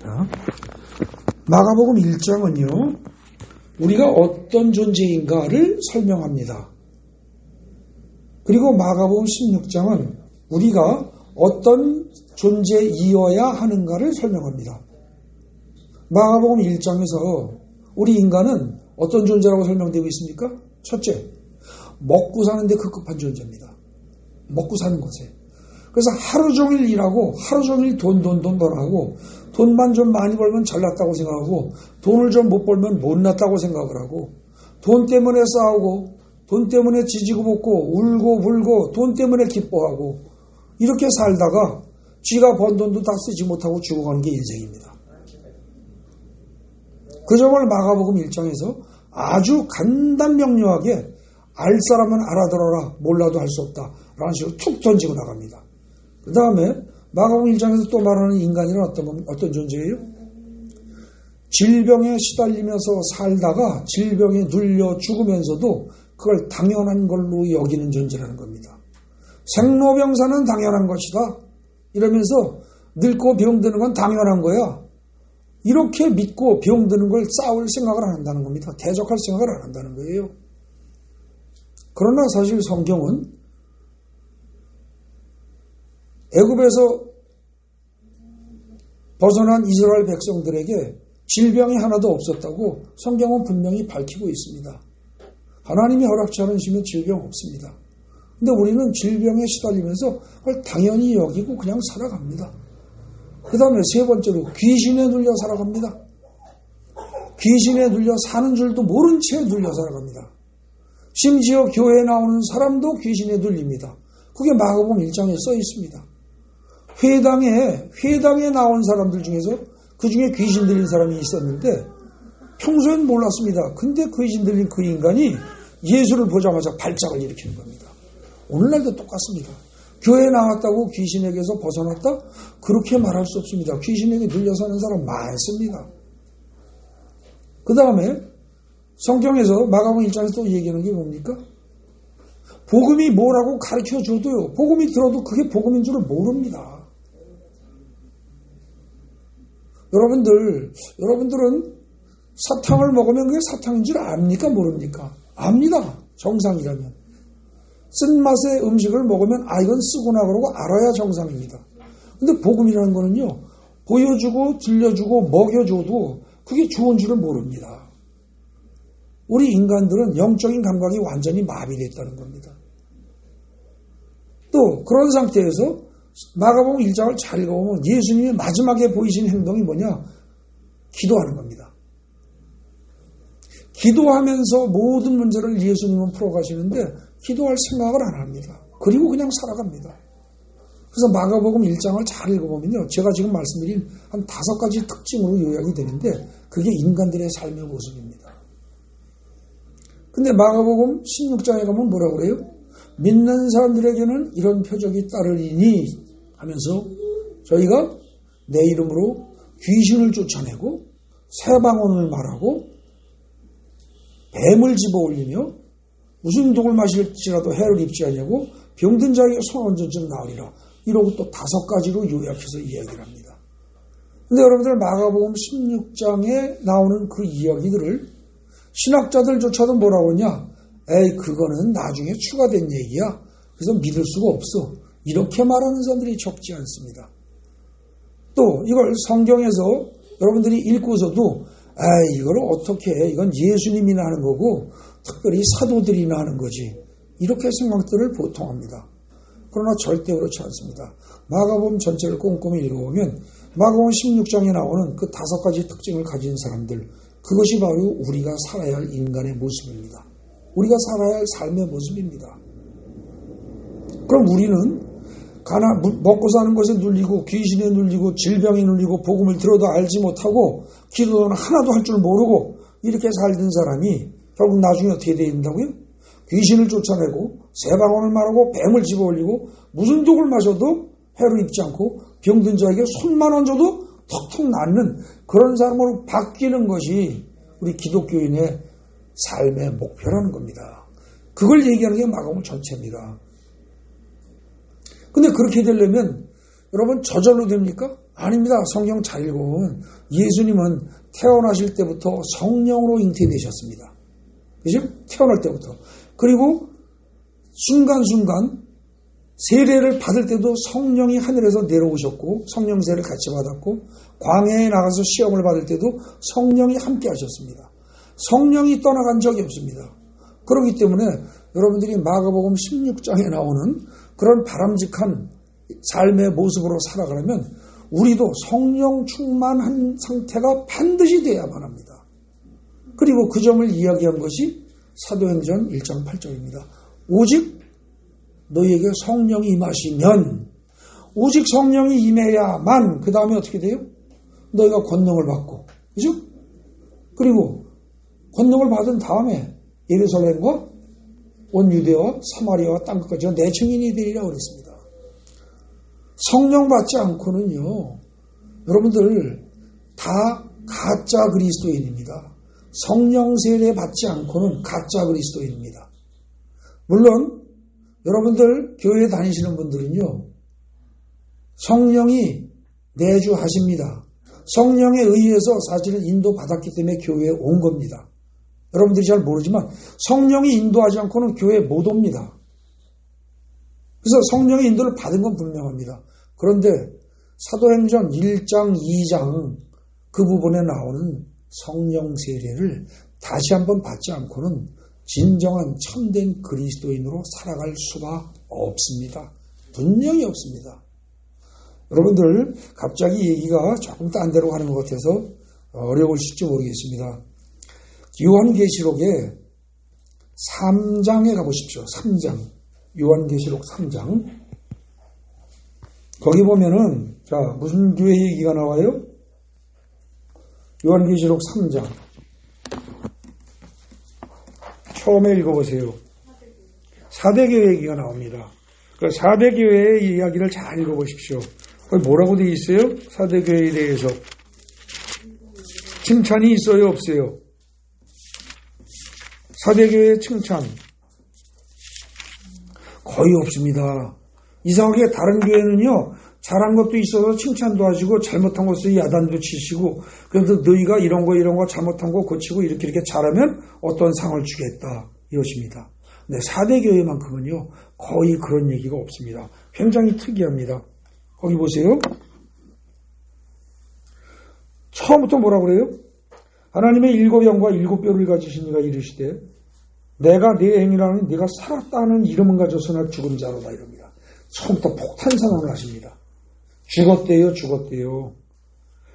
자, 마가복음 1장은요, 우리가 어떤 존재인가를 설명합니다. 그리고 마가복음 16장은 우리가 어떤 존재이어야 하는가를 설명합니다. 마가복음 1장에서 우리 인간은 어떤 존재라고 설명되고 있습니까? 첫째, 먹고 사는데 급급한 존재입니다. 먹고 사는 것에. 그래서 하루 종일 일하고 하루 종일 돈 벌어하고 돈만 좀 많이 벌면 잘났다고 생각하고 돈을 좀 못 벌면 못났다고 생각을 하고 돈 때문에 싸우고 돈 때문에 지지고 볶고 울고 불고 돈 때문에 기뻐하고 이렇게 살다가 쥐가 번 돈도 다 쓰지 못하고 죽어가는 게 인생입니다. 그 점을 마가복음 1장에서 아주 간단명료하게 알 사람은 알아들어라, 몰라도 할 수 없다 라는 식으로 툭 던지고 나갑니다. 그 다음에 마가복음 1장에서 또 말하는 인간이란 어떤 존재예요? 질병에 시달리면서 살다가 질병에 눌려 죽으면서도 그걸 당연한 걸로 여기는 존재라는 겁니다. 생로병사는 당연한 것이다 이러면서 늙고 병드는 건 당연한 거야. 이렇게 믿고 병드는 걸 싸울 생각을 안 한다는 겁니다. 대적할 생각을 안 한다는 거예요. 그러나 사실 성경은 애굽에서 벗어난 이스라엘 백성들에게 질병이 하나도 없었다고 성경은 분명히 밝히고 있습니다. 하나님이 허락치 않으시면 질병 없습니다. 근데 우리는 질병에 시달리면서 그걸 당연히 여기고 그냥 살아갑니다. 그 다음에 세 번째로 귀신에 눌려 살아갑니다. 귀신에 눌려 사는 줄도 모른 채 눌려 살아갑니다. 심지어 교회에 나오는 사람도 귀신에 눌립니다. 그게 마가복음 1장에 써 있습니다. 회당에 나온 사람들 중에서 그 중에 귀신 들린 사람이 있었는데 평소엔 몰랐습니다. 근데 귀신 들린 그 인간이 예수를 보자마자 발작을 일으키는 겁니다. 오늘날도 똑같습니다. 교회에 나왔다고 귀신에게서 벗어났다? 그렇게 말할 수 없습니다. 귀신에게 눌려 사는 사람 많습니다. 그 다음에 성경에서 마가복음 1장에서 또 얘기하는 게 뭡니까? 복음이 뭐라고 가르쳐줘도요. 복음이 들어도 그게 복음인 줄을 모릅니다. 여러분들은 사탕을 먹으면 그게 사탕인 줄 압니까? 모릅니까? 압니다. 정상이라면. 쓴맛의 음식을 먹으면 이건 쓰구나 그러고 알아야 정상입니다. 근데 복음이라는 거는요. 보여주고 들려주고 먹여줘도 그게 좋은 줄을 모릅니다. 우리 인간들은 영적인 감각이 완전히 마비됐다는 겁니다. 또 그런 상태에서 마가복음 1장을 잘 읽어보면 예수님이 마지막에 보이신 행동이 뭐냐? 기도하는 겁니다. 기도하면서 모든 문제를 예수님은 풀어가시는데 기도할 생각을 안 합니다. 그리고 그냥 살아갑니다. 그래서 마가복음 1장을 잘 읽어보면요. 제가 지금 말씀드린 한 5가지 특징으로 요약이 되는데 그게 인간들의 삶의 모습입니다. 근데 마가복음 16장에 가면 뭐라고 그래요? 믿는 사람들에게는 이런 표적이 따르리니 하면서 저희가 내 이름으로 귀신을 쫓아내고 새방언을 말하고 뱀을 집어올리며 무슨 독을 마실지라도 해를 입지 아니하고 병든 자에게 손 얹어주면 나으리라. 이러고 또 5가지로 요약해서 이야기를 합니다. 근데 여러분들 마가복음 16장에 나오는 그 이야기들을 신학자들조차도 뭐라고 하냐? 에이 그거는 나중에 추가된 얘기야. 그래서 믿을 수가 없어. 이렇게 말하는 사람들이 적지 않습니다. 또 이걸 성경에서 여러분들이 읽고서도 에이 이걸 어떻게 해? 이건 예수님이나 하는 거고 특별히 사도들이나 하는 거지. 이렇게 생각들을 보통 합니다. 그러나 절대 그렇지 않습니다. 마가복음 전체를 꼼꼼히 읽어보면 마가복음 16장에 나오는 그 5가지 특징을 가진 사람들 그것이 바로 우리가 살아야 할 인간의 모습입니다. 우리가 살아야 할 삶의 모습입니다. 그럼 우리는 먹고 사는 것에 눌리고 귀신에 눌리고 질병에 눌리고 복음을 들어도 알지 못하고 기도는 하나도 할 줄 모르고 이렇게 살던 사람이 결국 나중에 어떻게 돼야 된다고요? 귀신을 쫓아내고 새방언을 말하고 뱀을 집어올리고 무슨 독을 마셔도 해로 입지 않고 병든 자에게 손만 얹어도 턱턱 낫는 그런 사람으로 바뀌는 것이 우리 기독교인의 삶의 목표라는 겁니다. 그걸 얘기하는 게 마가복음 전체입니다. 근데 그렇게 되려면 여러분 저절로 됩니까? 아닙니다. 성경 잘 읽어보면 예수님은 태어나실 때부터 성령으로 잉태되셨습니다. 그죠? 태어날 때부터. 그리고 순간순간 세례를 받을 때도 성령이 하늘에서 내려오셨고 성령 세례를 같이 받았고 광야에 나가서 시험을 받을 때도 성령이 함께 하셨습니다. 성령이 떠나간 적이 없습니다. 그렇기 때문에 여러분들이 마가복음 16장에 나오는 그런 바람직한 삶의 모습으로 살아가려면 우리도 성령 충만한 상태가 반드시 돼야만 합니다. 그리고 그 점을 이야기한 것이 사도행전 1장 8절입니다. 오직 너희에게 성령이 임하시면 오직 성령이 임해야만 그 다음에 어떻게 돼요? 너희가 권능을 받고 그죠? 그리고 권능을 받은 다음에 예루살렘과 온 유대와 사마리아와 땅끝까지 내 증인이 되리라 그랬습니다. 성령 받지 않고는요, 여러분들 다 가짜 그리스도인입니다. 성령 세례 받지 않고는 가짜 그리스도인입니다. 물론 여러분들 교회 다니시는 분들은요, 성령이 내주하십니다. 성령에 의해서 사실은 인도받았기 때문에 교회에 온 겁니다. 여러분들이 잘 모르지만 성령이 인도하지 않고는 교회에 못 옵니다. 그래서 성령의 인도를 받은 건 분명합니다. 그런데 사도행전 1장, 2장 그 부분에 나오는 성령 세례를 다시 한번 받지 않고는 진정한 참된 그리스도인으로 살아갈 수가 없습니다. 분명히 없습니다. 여러분들 갑자기 얘기가 조금 딴 데로 가는 것 같아서 어려우실지 모르겠습니다. 요한계시록에 3장에 가보십시오. 3장. 요한계시록 3장. 거기 보면은 자 무슨 교회 얘기가 나와요? 요한계시록 3장. 처음에 읽어보세요. 4대 교회 얘기가 나옵니다. 그 4대 교회의 이야기를 잘 읽어보십시오. 거기 뭐라고 되어 있어요? 4대 교회에 대해서. 칭찬이 있어요? 없어요? 4대 교회의 칭찬. 거의 없습니다. 이상하게 다른 교회는요, 잘한 것도 있어서 칭찬도 하시고, 잘못한 것을 야단도 치시고, 그래서 너희가 이런 거 잘못한 거 고치고 이렇게 잘하면 어떤 상을 주겠다. 이러십니다. 근데 4대 교회만큼은요, 거의 그런 얘기가 없습니다. 굉장히 특이합니다. 거기 보세요. 처음부터 뭐라 그래요? 하나님의 7영과 7뼈를 가지신 이가 이르시되 내가 네 행위라는 네가 살았다는 이름은 가져서나 죽은 자로다 이럽니다. 처음부터 폭탄 선언을 하십니다. 죽었대요.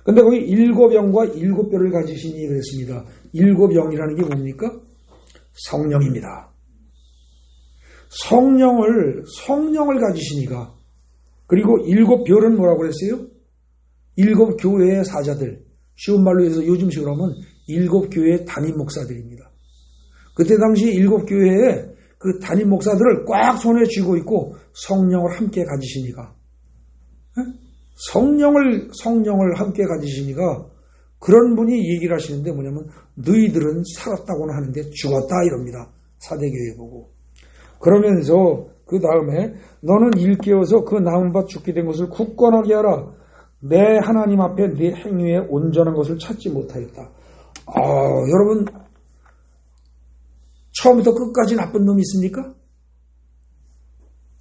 근데 거기 7영과 7뼈를 가지신 이 그랬습니다. 7영이라는 게 뭡니까? 성령입니다. 성령을 가지신 이가 그리고 7별은 뭐라고 그랬어요? 7교회의 사자들. 쉬운 말로 해서 요즘식으로 하면 7교회의 담임 목사들입니다. 그때 당시 7교회의 그 담임 목사들을 꽉 손에 쥐고 있고 성령을 함께 가지시니까 성령을 함께 가지시니까 그런 분이 얘기를 하시는데 뭐냐면 너희들은 살았다고는 하는데 죽었다 이럽니다. 4대교회 보고. 그러면서 그 다음에 너는 일깨워서 그 남은 바 죽게 된 것을 굳건하게 하라. 내 하나님 앞에 네 행위에 온전한 것을 찾지 못하였다. 여러분 처음부터 끝까지 나쁜 놈이 있습니까?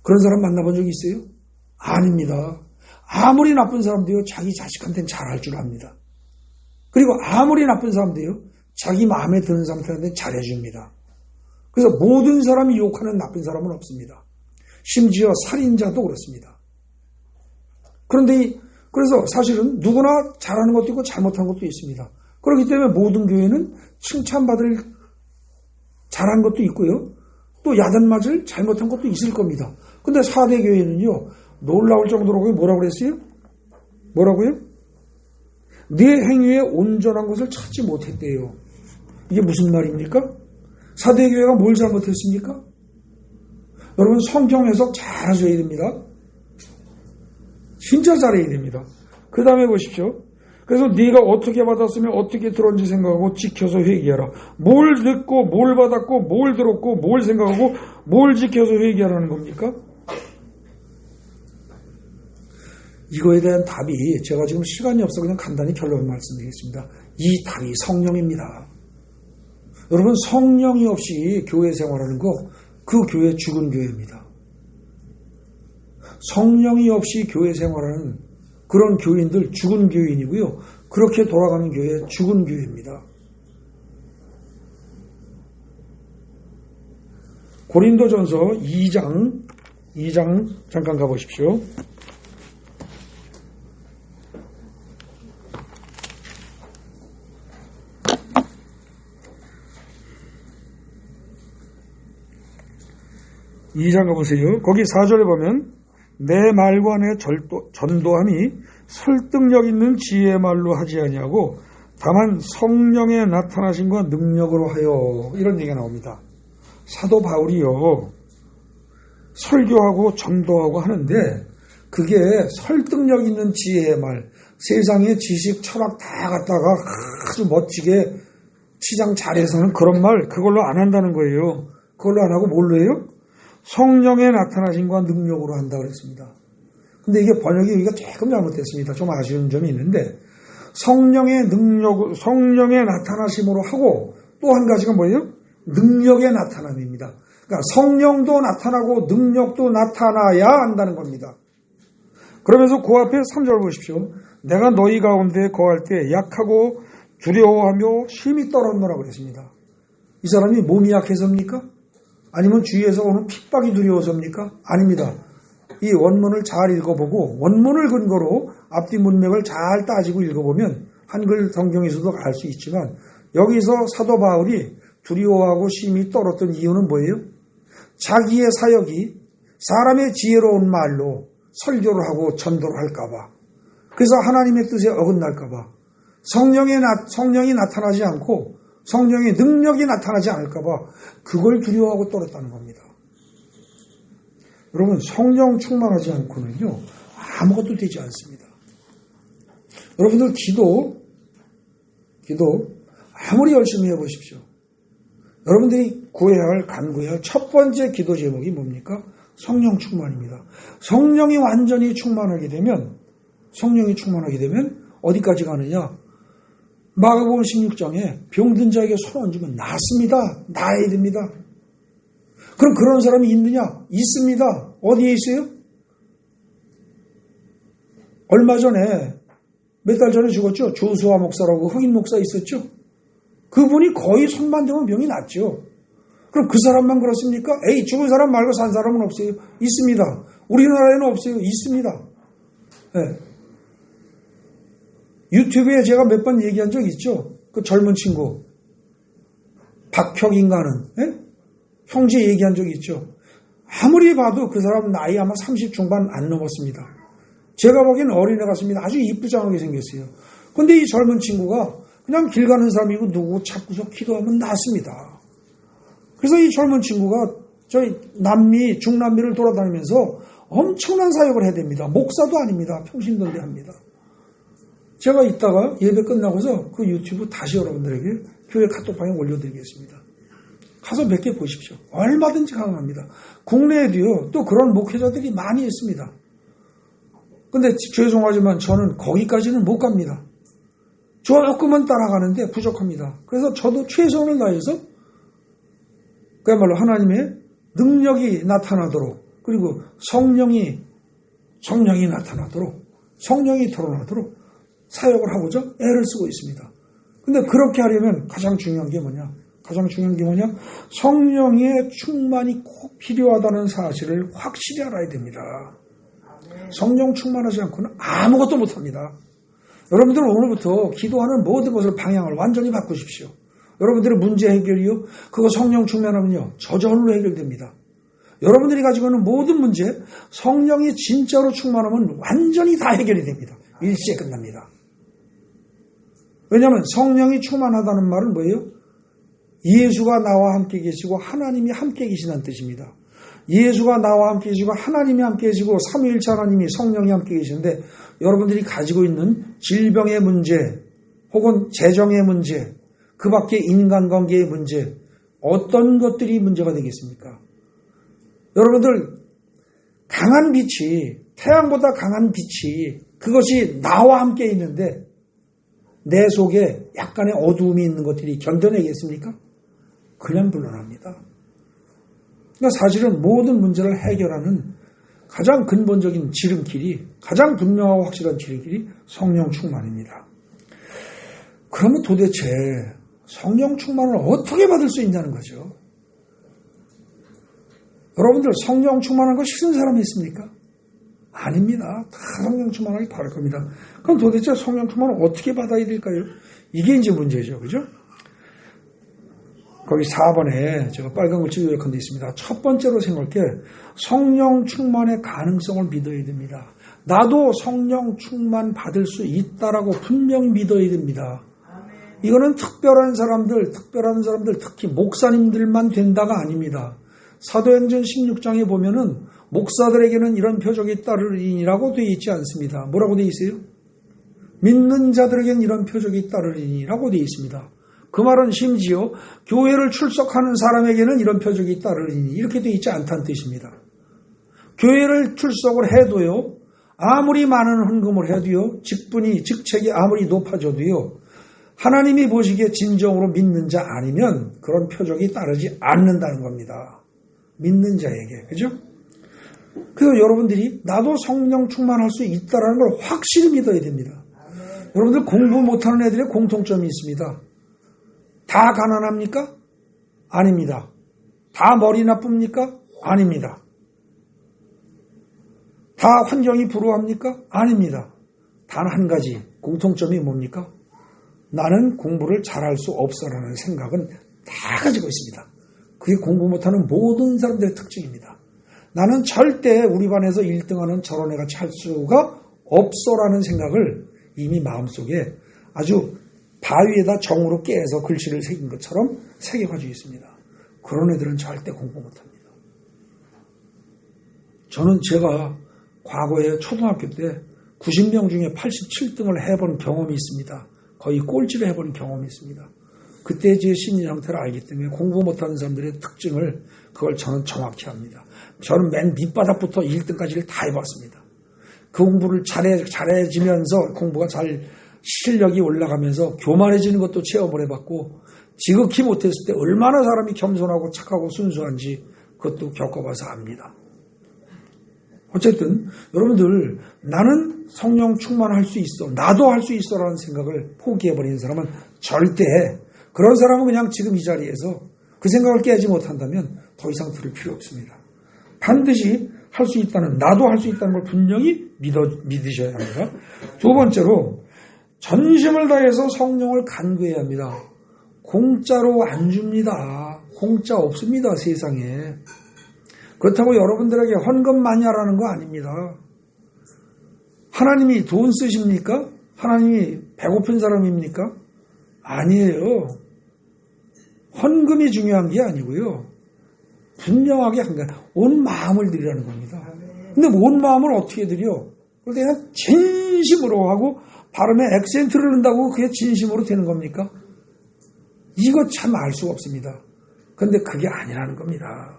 그런 사람 만나본 적 있어요? 아닙니다. 아무리 나쁜 사람도요 자기 자식한테는 잘할 줄 압니다. 그리고 아무리 나쁜 사람도요 자기 마음에 드는 사람한테 잘해줍니다. 그래서 모든 사람이 욕하는 나쁜 사람은 없습니다. 심지어 살인자도 그렇습니다. 그래서 사실은 누구나 잘하는 것도 있고 잘못한 것도 있습니다. 그렇기 때문에 모든 교회는 칭찬받을 잘한 것도 있고요. 또 야단 맞을 잘못한 것도 있을 겁니다. 근데 4대 교회는요. 놀라울 정도로 뭐라고 그랬어요? 뭐라고요? 네 행위에 온전한 것을 찾지 못했대요. 이게 무슨 말입니까? 4대 교회가 뭘 잘못했습니까? 여러분 성경 해석 잘 하셔야 됩니다. 진짜 잘해야 됩니다. 그 다음에 보십시오. 그래서 네가 어떻게 받았으면 어떻게 들었는지 생각하고 지켜서 회개하라. 뭘 듣고 뭘 받았고 뭘 들었고 뭘 생각하고 뭘 지켜서 회개하라는 겁니까? 이거에 대한 답이 제가 지금 시간이 없어 그냥 간단히 결론 말씀드리겠습니다. 이 답이 성령입니다. 여러분 성령이 없이 교회 생활하는 거 그 교회 죽은 교회입니다. 성령이 없이 교회 생활하는 그런 교인들 죽은 교인이고요. 그렇게 돌아가는 교회 죽은 교회입니다. 고린도전서 2장 잠깐 가보십시오. 이 장 가보세요. 거기 4절에 보면 내 말과 내 전도함이 설득력 있는 지혜의 말로 하지 아니하고 다만 성령의 나타나심과 능력으로 하여 이런 얘기가 나옵니다. 사도 바울이요 설교하고 전도하고 하는데 그게 설득력 있는 지혜의 말, 세상의 지식, 철학 다 갖다가 아주 멋지게 치장 잘해서는 그런 말 그걸로 안 한다는 거예요. 그걸로 안 하고 뭘로 해요? 성령의 나타나심과 능력으로 한다고 그랬습니다. 근데 이게 번역이 여기가 조금 잘못됐습니다. 좀 아쉬운 점이 있는데 성령의 나타나심으로 하고 또 한 가지가 뭐예요? 능력의 나타남입니다. 그러니까 성령도 나타나고 능력도 나타나야 한다는 겁니다. 그러면서 그 앞에 3절 보십시오. 내가 너희 가운데 거할 때 약하고 두려워하며 힘이 떨었노라 그랬습니다. 이 사람이 몸이 약해서입니까? 아니면 주위에서 오는 핍박이 두려워서입니까? 아닙니다. 이 원문을 잘 읽어보고 원문을 근거로 앞뒤 문맥을 잘 따지고 읽어보면 한글 성경에서도 알 수 있지만 여기서 사도 바울이 두려워하고 심히 떨었던 이유는 뭐예요? 자기의 사역이 사람의 지혜로운 말로 설교를 하고 전도를 할까봐, 그래서 하나님의 뜻에 어긋날까봐, 성령이 나타나지 않고 성령의 능력이 나타나지 않을까봐 그걸 두려워하고 떨었다는 겁니다. 여러분 성령 충만하지 않고는요 아무것도 되지 않습니다. 여러분들 기도 아무리 열심히 해보십시오. 여러분들이 간구해야 할 첫 번째 기도 제목이 뭡니까? 성령 충만입니다. 성령이 완전히 충만하게 되면 어디까지 가느냐? 마가복음 16장에 병든 자에게 손 얹으면 낫습니다. 나아야 됩니다. 그럼 그런 사람이 있느냐? 있습니다. 어디에 있어요? 얼마 전에 몇 달 전에 죽었죠. 조수아 목사라고 흑인 목사 있었죠. 그분이 거의 손만 대면 병이 낫죠. 그럼 그 사람만 그렇습니까? 죽은 사람 말고 산 사람은 없어요. 있습니다. 우리나라에는 없어요. 있습니다. 네. 유튜브에 제가 몇 번 얘기한 적 있죠. 그 젊은 친구 박혁인가는 형제 얘기한 적 있죠. 아무리 봐도 그 사람 나이 아마 30 중반 안 넘었습니다. 제가 보기엔 어린애 같습니다. 아주 이쁘장하게 생겼어요. 근데 이 젊은 친구가 그냥 길 가는 사람이고 누구 찾고서 기도하면 낫습니다. 그래서 이 젊은 친구가 저희 중남미를 돌아다니면서 엄청난 사역을 해야 됩니다. 목사도 아닙니다. 평신도대합니다. 제가 이따가 예배 끝나고서 그 유튜브 다시 여러분들에게 교회 카톡방에 올려드리겠습니다. 가서 몇 개 보십시오. 얼마든지 가능합니다. 국내에도요, 또 그런 목회자들이 많이 있습니다. 근데 죄송하지만 저는 거기까지는 못 갑니다. 조금은 따라가는데 부족합니다. 그래서 저도 최선을 다해서 그야말로 하나님의 능력이 나타나도록, 그리고 성령이 나타나도록, 성령이 드러나도록 사역을 하고자 애를 쓰고 있습니다. 근데 그렇게 하려면 가장 중요한 게 뭐냐? 성령의 충만이 꼭 필요하다는 사실을 확실히 알아야 됩니다. 성령 충만하지 않고는 아무것도 못합니다. 여러분들은 오늘부터 기도하는 모든 것을 방향을 완전히 바꾸십시오. 여러분들의 문제 해결이요, 그거 성령 충만하면요 저절로 해결됩니다. 여러분들이 가지고 있는 모든 문제, 성령이 진짜로 충만하면 완전히 다 해결이 됩니다. 일시에 끝납니다. 왜냐하면 성령이 충만하다는 말은 뭐예요? 예수가 나와 함께 계시고 하나님이 함께 계시다는 뜻입니다. 예수가 나와 함께 계시고 하나님이 함께 계시고 삼위일체 하나님이 성령이 함께 계시는데, 여러분들이 가지고 있는 질병의 문제 혹은 재정의 문제, 그 밖에 인간관계의 문제, 어떤 것들이 문제가 되겠습니까? 여러분들 강한 빛이 태양보다 강한 빛이 그것이 나와 함께 있는데 내 속에 약간의 어두움이 있는 것들이 견뎌내겠습니까? 그냥 물러납니다. 그러니까 사실은 모든 문제를 해결하는 가장 근본적인 지름길이, 가장 분명하고 확실한 지름길이 성령 충만입니다. 그러면 도대체 성령 충만을 어떻게 받을 수 있냐는 거죠. 여러분들 성령 충만한 거 싫은 사람이 있습니까? 아닙니다. 다 성령 충만하게 바랄 겁니다. 그럼 도대체 성령 충만을 어떻게 받아야 될까요? 이게 이제 문제죠. 그죠? 거기 4번에 제가 빨간 글씨 요약한 데 있습니다. 첫 번째로 생각할 게 성령 충만의 가능성을 믿어야 됩니다. 나도 성령 충만 받을 수 있다라고 분명히 믿어야 됩니다. 이거는 특별한 사람들, 특히 목사님들만 된다가 아닙니다. 사도행전 16장에 보면은 목사들에게는 이런 표적이 따르리니라고 되어 있지 않습니다. 뭐라고 되어 있어요? 믿는 자들에게는 이런 표적이 따르리니라고 되어 있습니다. 그 말은 심지어 교회를 출석하는 사람에게는 이런 표적이 따르리니 이렇게 되어 있지 않다는 뜻입니다. 교회를 출석을 해도요, 아무리 많은 헌금을 해도요, 직책이 아무리 높아져도요, 하나님이 보시기에 진정으로 믿는 자 아니면 그런 표적이 따르지 않는다는 겁니다. 믿는 자에게. 그죠? 그래서 여러분들이 나도 성령 충만할 수 있다는 걸 확실히 믿어야 됩니다. 여러분들 공부 못하는 애들의 공통점이 있습니다. 다 가난합니까? 아닙니다. 다 머리 나쁩니까? 아닙니다. 다 환경이 불우합니까? 아닙니다. 단 한 가지 공통점이 뭡니까? 나는 공부를 잘할 수 없어라는 생각은 다 가지고 있습니다. 그게 공부 못하는 모든 사람들의 특징입니다. 나는 절대 우리 반에서 1등하는 저런 애같이 할 수가 없어라는 생각을 이미 마음속에 아주 바위에다 정으로 깨서 글씨를 새긴 것처럼 새겨가지고 있습니다. 그런 애들은 절대 공부 못합니다. 저는 제가 과거에 초등학교 때 90명 중에 87등을 해본 경험이 있습니다. 거의 꼴찌를 해본 경험이 있습니다. 그때 제 심리 상태를 알기 때문에 공부 못하는 사람들의 특징을 그걸 저는 정확히 합니다. 저는 맨 밑바닥부터 1등까지를 다 해봤습니다. 그 공부를 잘해지면서 공부가 잘 실력이 올라가면서 교만해지는 것도 체험을 해봤고 지극히 못했을 때 얼마나 사람이 겸손하고 착하고 순수한지 그것도 겪어봐서 압니다. 어쨌든 여러분들 나는 성령 충만할 수 있어, 나도 할 수 있어라는 생각을 포기해버리는 사람은 절대, 그런 사람은 그냥 지금 이 자리에서 그 생각을 깨지 못한다면 더 이상 들을 필요 없습니다. 반드시 할 수 있다는, 나도 할 수 있다는 걸 분명히 믿으셔야 합니다. 두 번째로 전심을 다해서 성령을 간구해야 합니다. 공짜로 안 줍니다. 공짜 없습니다, 세상에. 그렇다고 여러분들에게 헌금 많이 하라는 거 아닙니다. 하나님이 돈 쓰십니까? 하나님이 배고픈 사람입니까? 아니에요. 헌금이 중요한 게 아니고요. 분명하게 온 마음을 드리라는 겁니다. 근데 온 마음을 어떻게 드려? 그럴 때는 진심으로 하고 발음에 액센트를 넣는다고 그게 진심으로 되는 겁니까? 이거 참 알 수가 없습니다. 그런데 그게 아니라는 겁니다.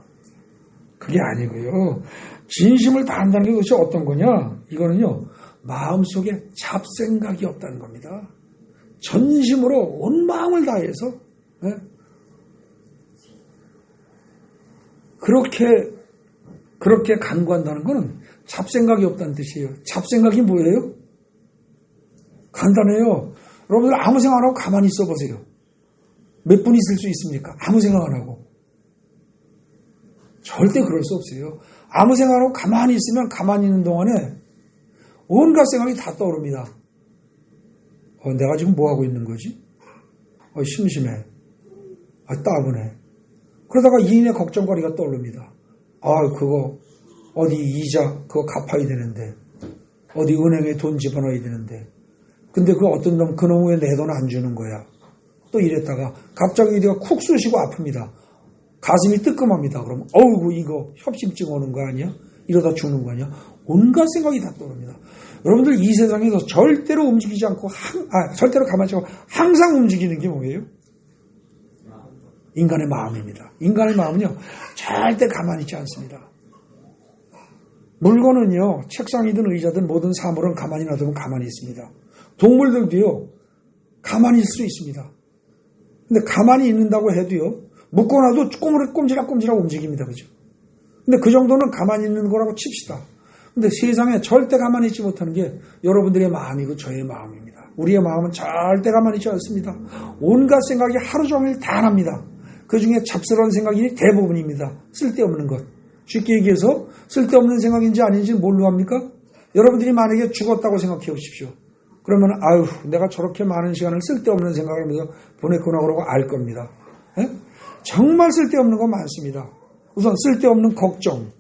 그게 아니고요. 진심을 다한다는 게 그것이 어떤 거냐? 이거는요, 마음속에 잡생각이 없다는 겁니다. 전심으로 온 마음을 다해서 네? 그렇게 간구한다는 것은 잡생각이 없다는 뜻이에요. 잡생각이 뭐예요? 간단해요. 여러분들 아무 생각 안 하고 가만히 있어 보세요. 몇 분 있을 수 있습니까? 아무 생각 안 하고. 절대 그럴 수 없어요. 아무 생각 안 하고 가만히 있으면 가만히 있는 동안에 온갖 생각이 다 떠오릅니다. 내가 지금 뭐 하고 있는 거지? 심심해. 따분해. 그러다가 이인의 걱정거리가 떠오릅니다. 그거 어디 이자 그거 갚아야 되는데, 어디 은행에 돈 집어넣어야 되는데, 근데 그 어떤 놈, 그 놈 왜 내 돈 안 주는 거야? 또 이랬다가 갑자기 어디가 쿡 쑤시고 아픕니다. 가슴이 뜨끔합니다. 그러면 어이구 이거 협심증 오는 거 아니야? 이러다 죽는 거 아니야? 온갖 생각이 다 떠오릅니다. 여러분들 이 세상에서 절대로 움직이지 않고 절대로 가만히 있고 항상 움직이는 게 뭐예요? 인간의 마음입니다. 인간의 마음은요 절대 가만히 있지 않습니다. 물건은요, 책상이든 의자든 모든 사물은 가만히 놔두면 가만히 있습니다. 동물들도요, 가만히 있을 수 있습니다. 근데 가만히 있는다고 해도요, 묶어놔도 꼼지락꼼지락 움직입니다. 그죠? 근데 그 정도는 가만히 있는 거라고 칩시다. 근데 세상에 절대 가만히 있지 못하는 게 여러분들의 마음이고 저의 마음입니다. 우리의 마음은 절대 가만히 있지 않습니다. 온갖 생각이 하루 종일 다 납니다. 그 중에 잡스러운 생각이 대부분입니다. 쓸데없는 것. 쉽게 얘기해서 쓸데없는 생각인지 아닌지 뭘로 합니까? 여러분들이 만약에 죽었다고 생각해 보십시오. 그러면 아유 내가 저렇게 많은 시간을 쓸데없는 생각을 하면서 보냈구나 그러고 알 겁니다. 에? 정말 쓸데없는 거 많습니다. 우선 쓸데없는 걱정.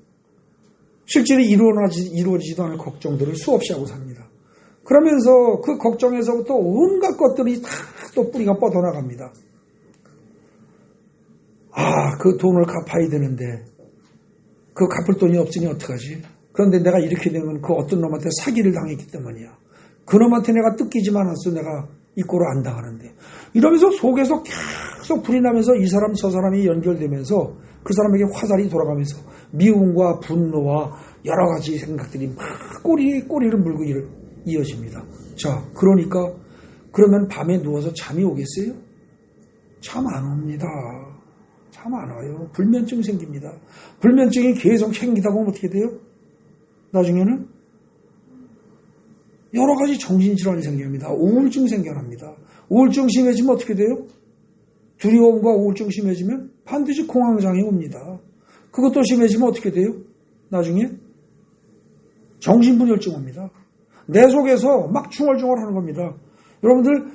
실제로 이루어지지도 않을 걱정들을 수없이 하고 삽니다. 그러면서 그 걱정에서부터 온갖 것들이 다 또 뿌리가 뻗어나갑니다. 아, 그 돈을 갚아야 되는데 그 갚을 돈이 없으니 어떡하지? 그런데 내가 이렇게 되면 그 어떤 놈한테 사기를 당했기 때문이야. 그놈한테 내가 뜯기지만 않았어. 내가 이 꼴을 안 당하는데. 이러면서 속에서 계속 불이 나면서 이 사람 저 사람이 연결되면서 그 사람에게 화살이 돌아가면서 미움과 분노와 여러 가지 생각들이 막 꼬리를 물고 이어집니다. 자, 그러니까 그러면 밤에 누워서 잠이 오겠어요? 잠 안 옵니다. 잠 안 와요. 불면증 생깁니다. 불면증이 계속 생기다 보면 어떻게 돼요? 나중에는 여러 가지 정신질환이 생깁니다. 우울증 생겨납니다. 우울증 심해지면 어떻게 돼요? 두려움과 우울증 심해지면 반드시 공황장애 옵니다. 그것도 심해지면 어떻게 돼요? 나중에 정신분열증 옵니다. 내 속에서 막 중얼중얼하는 겁니다. 여러분들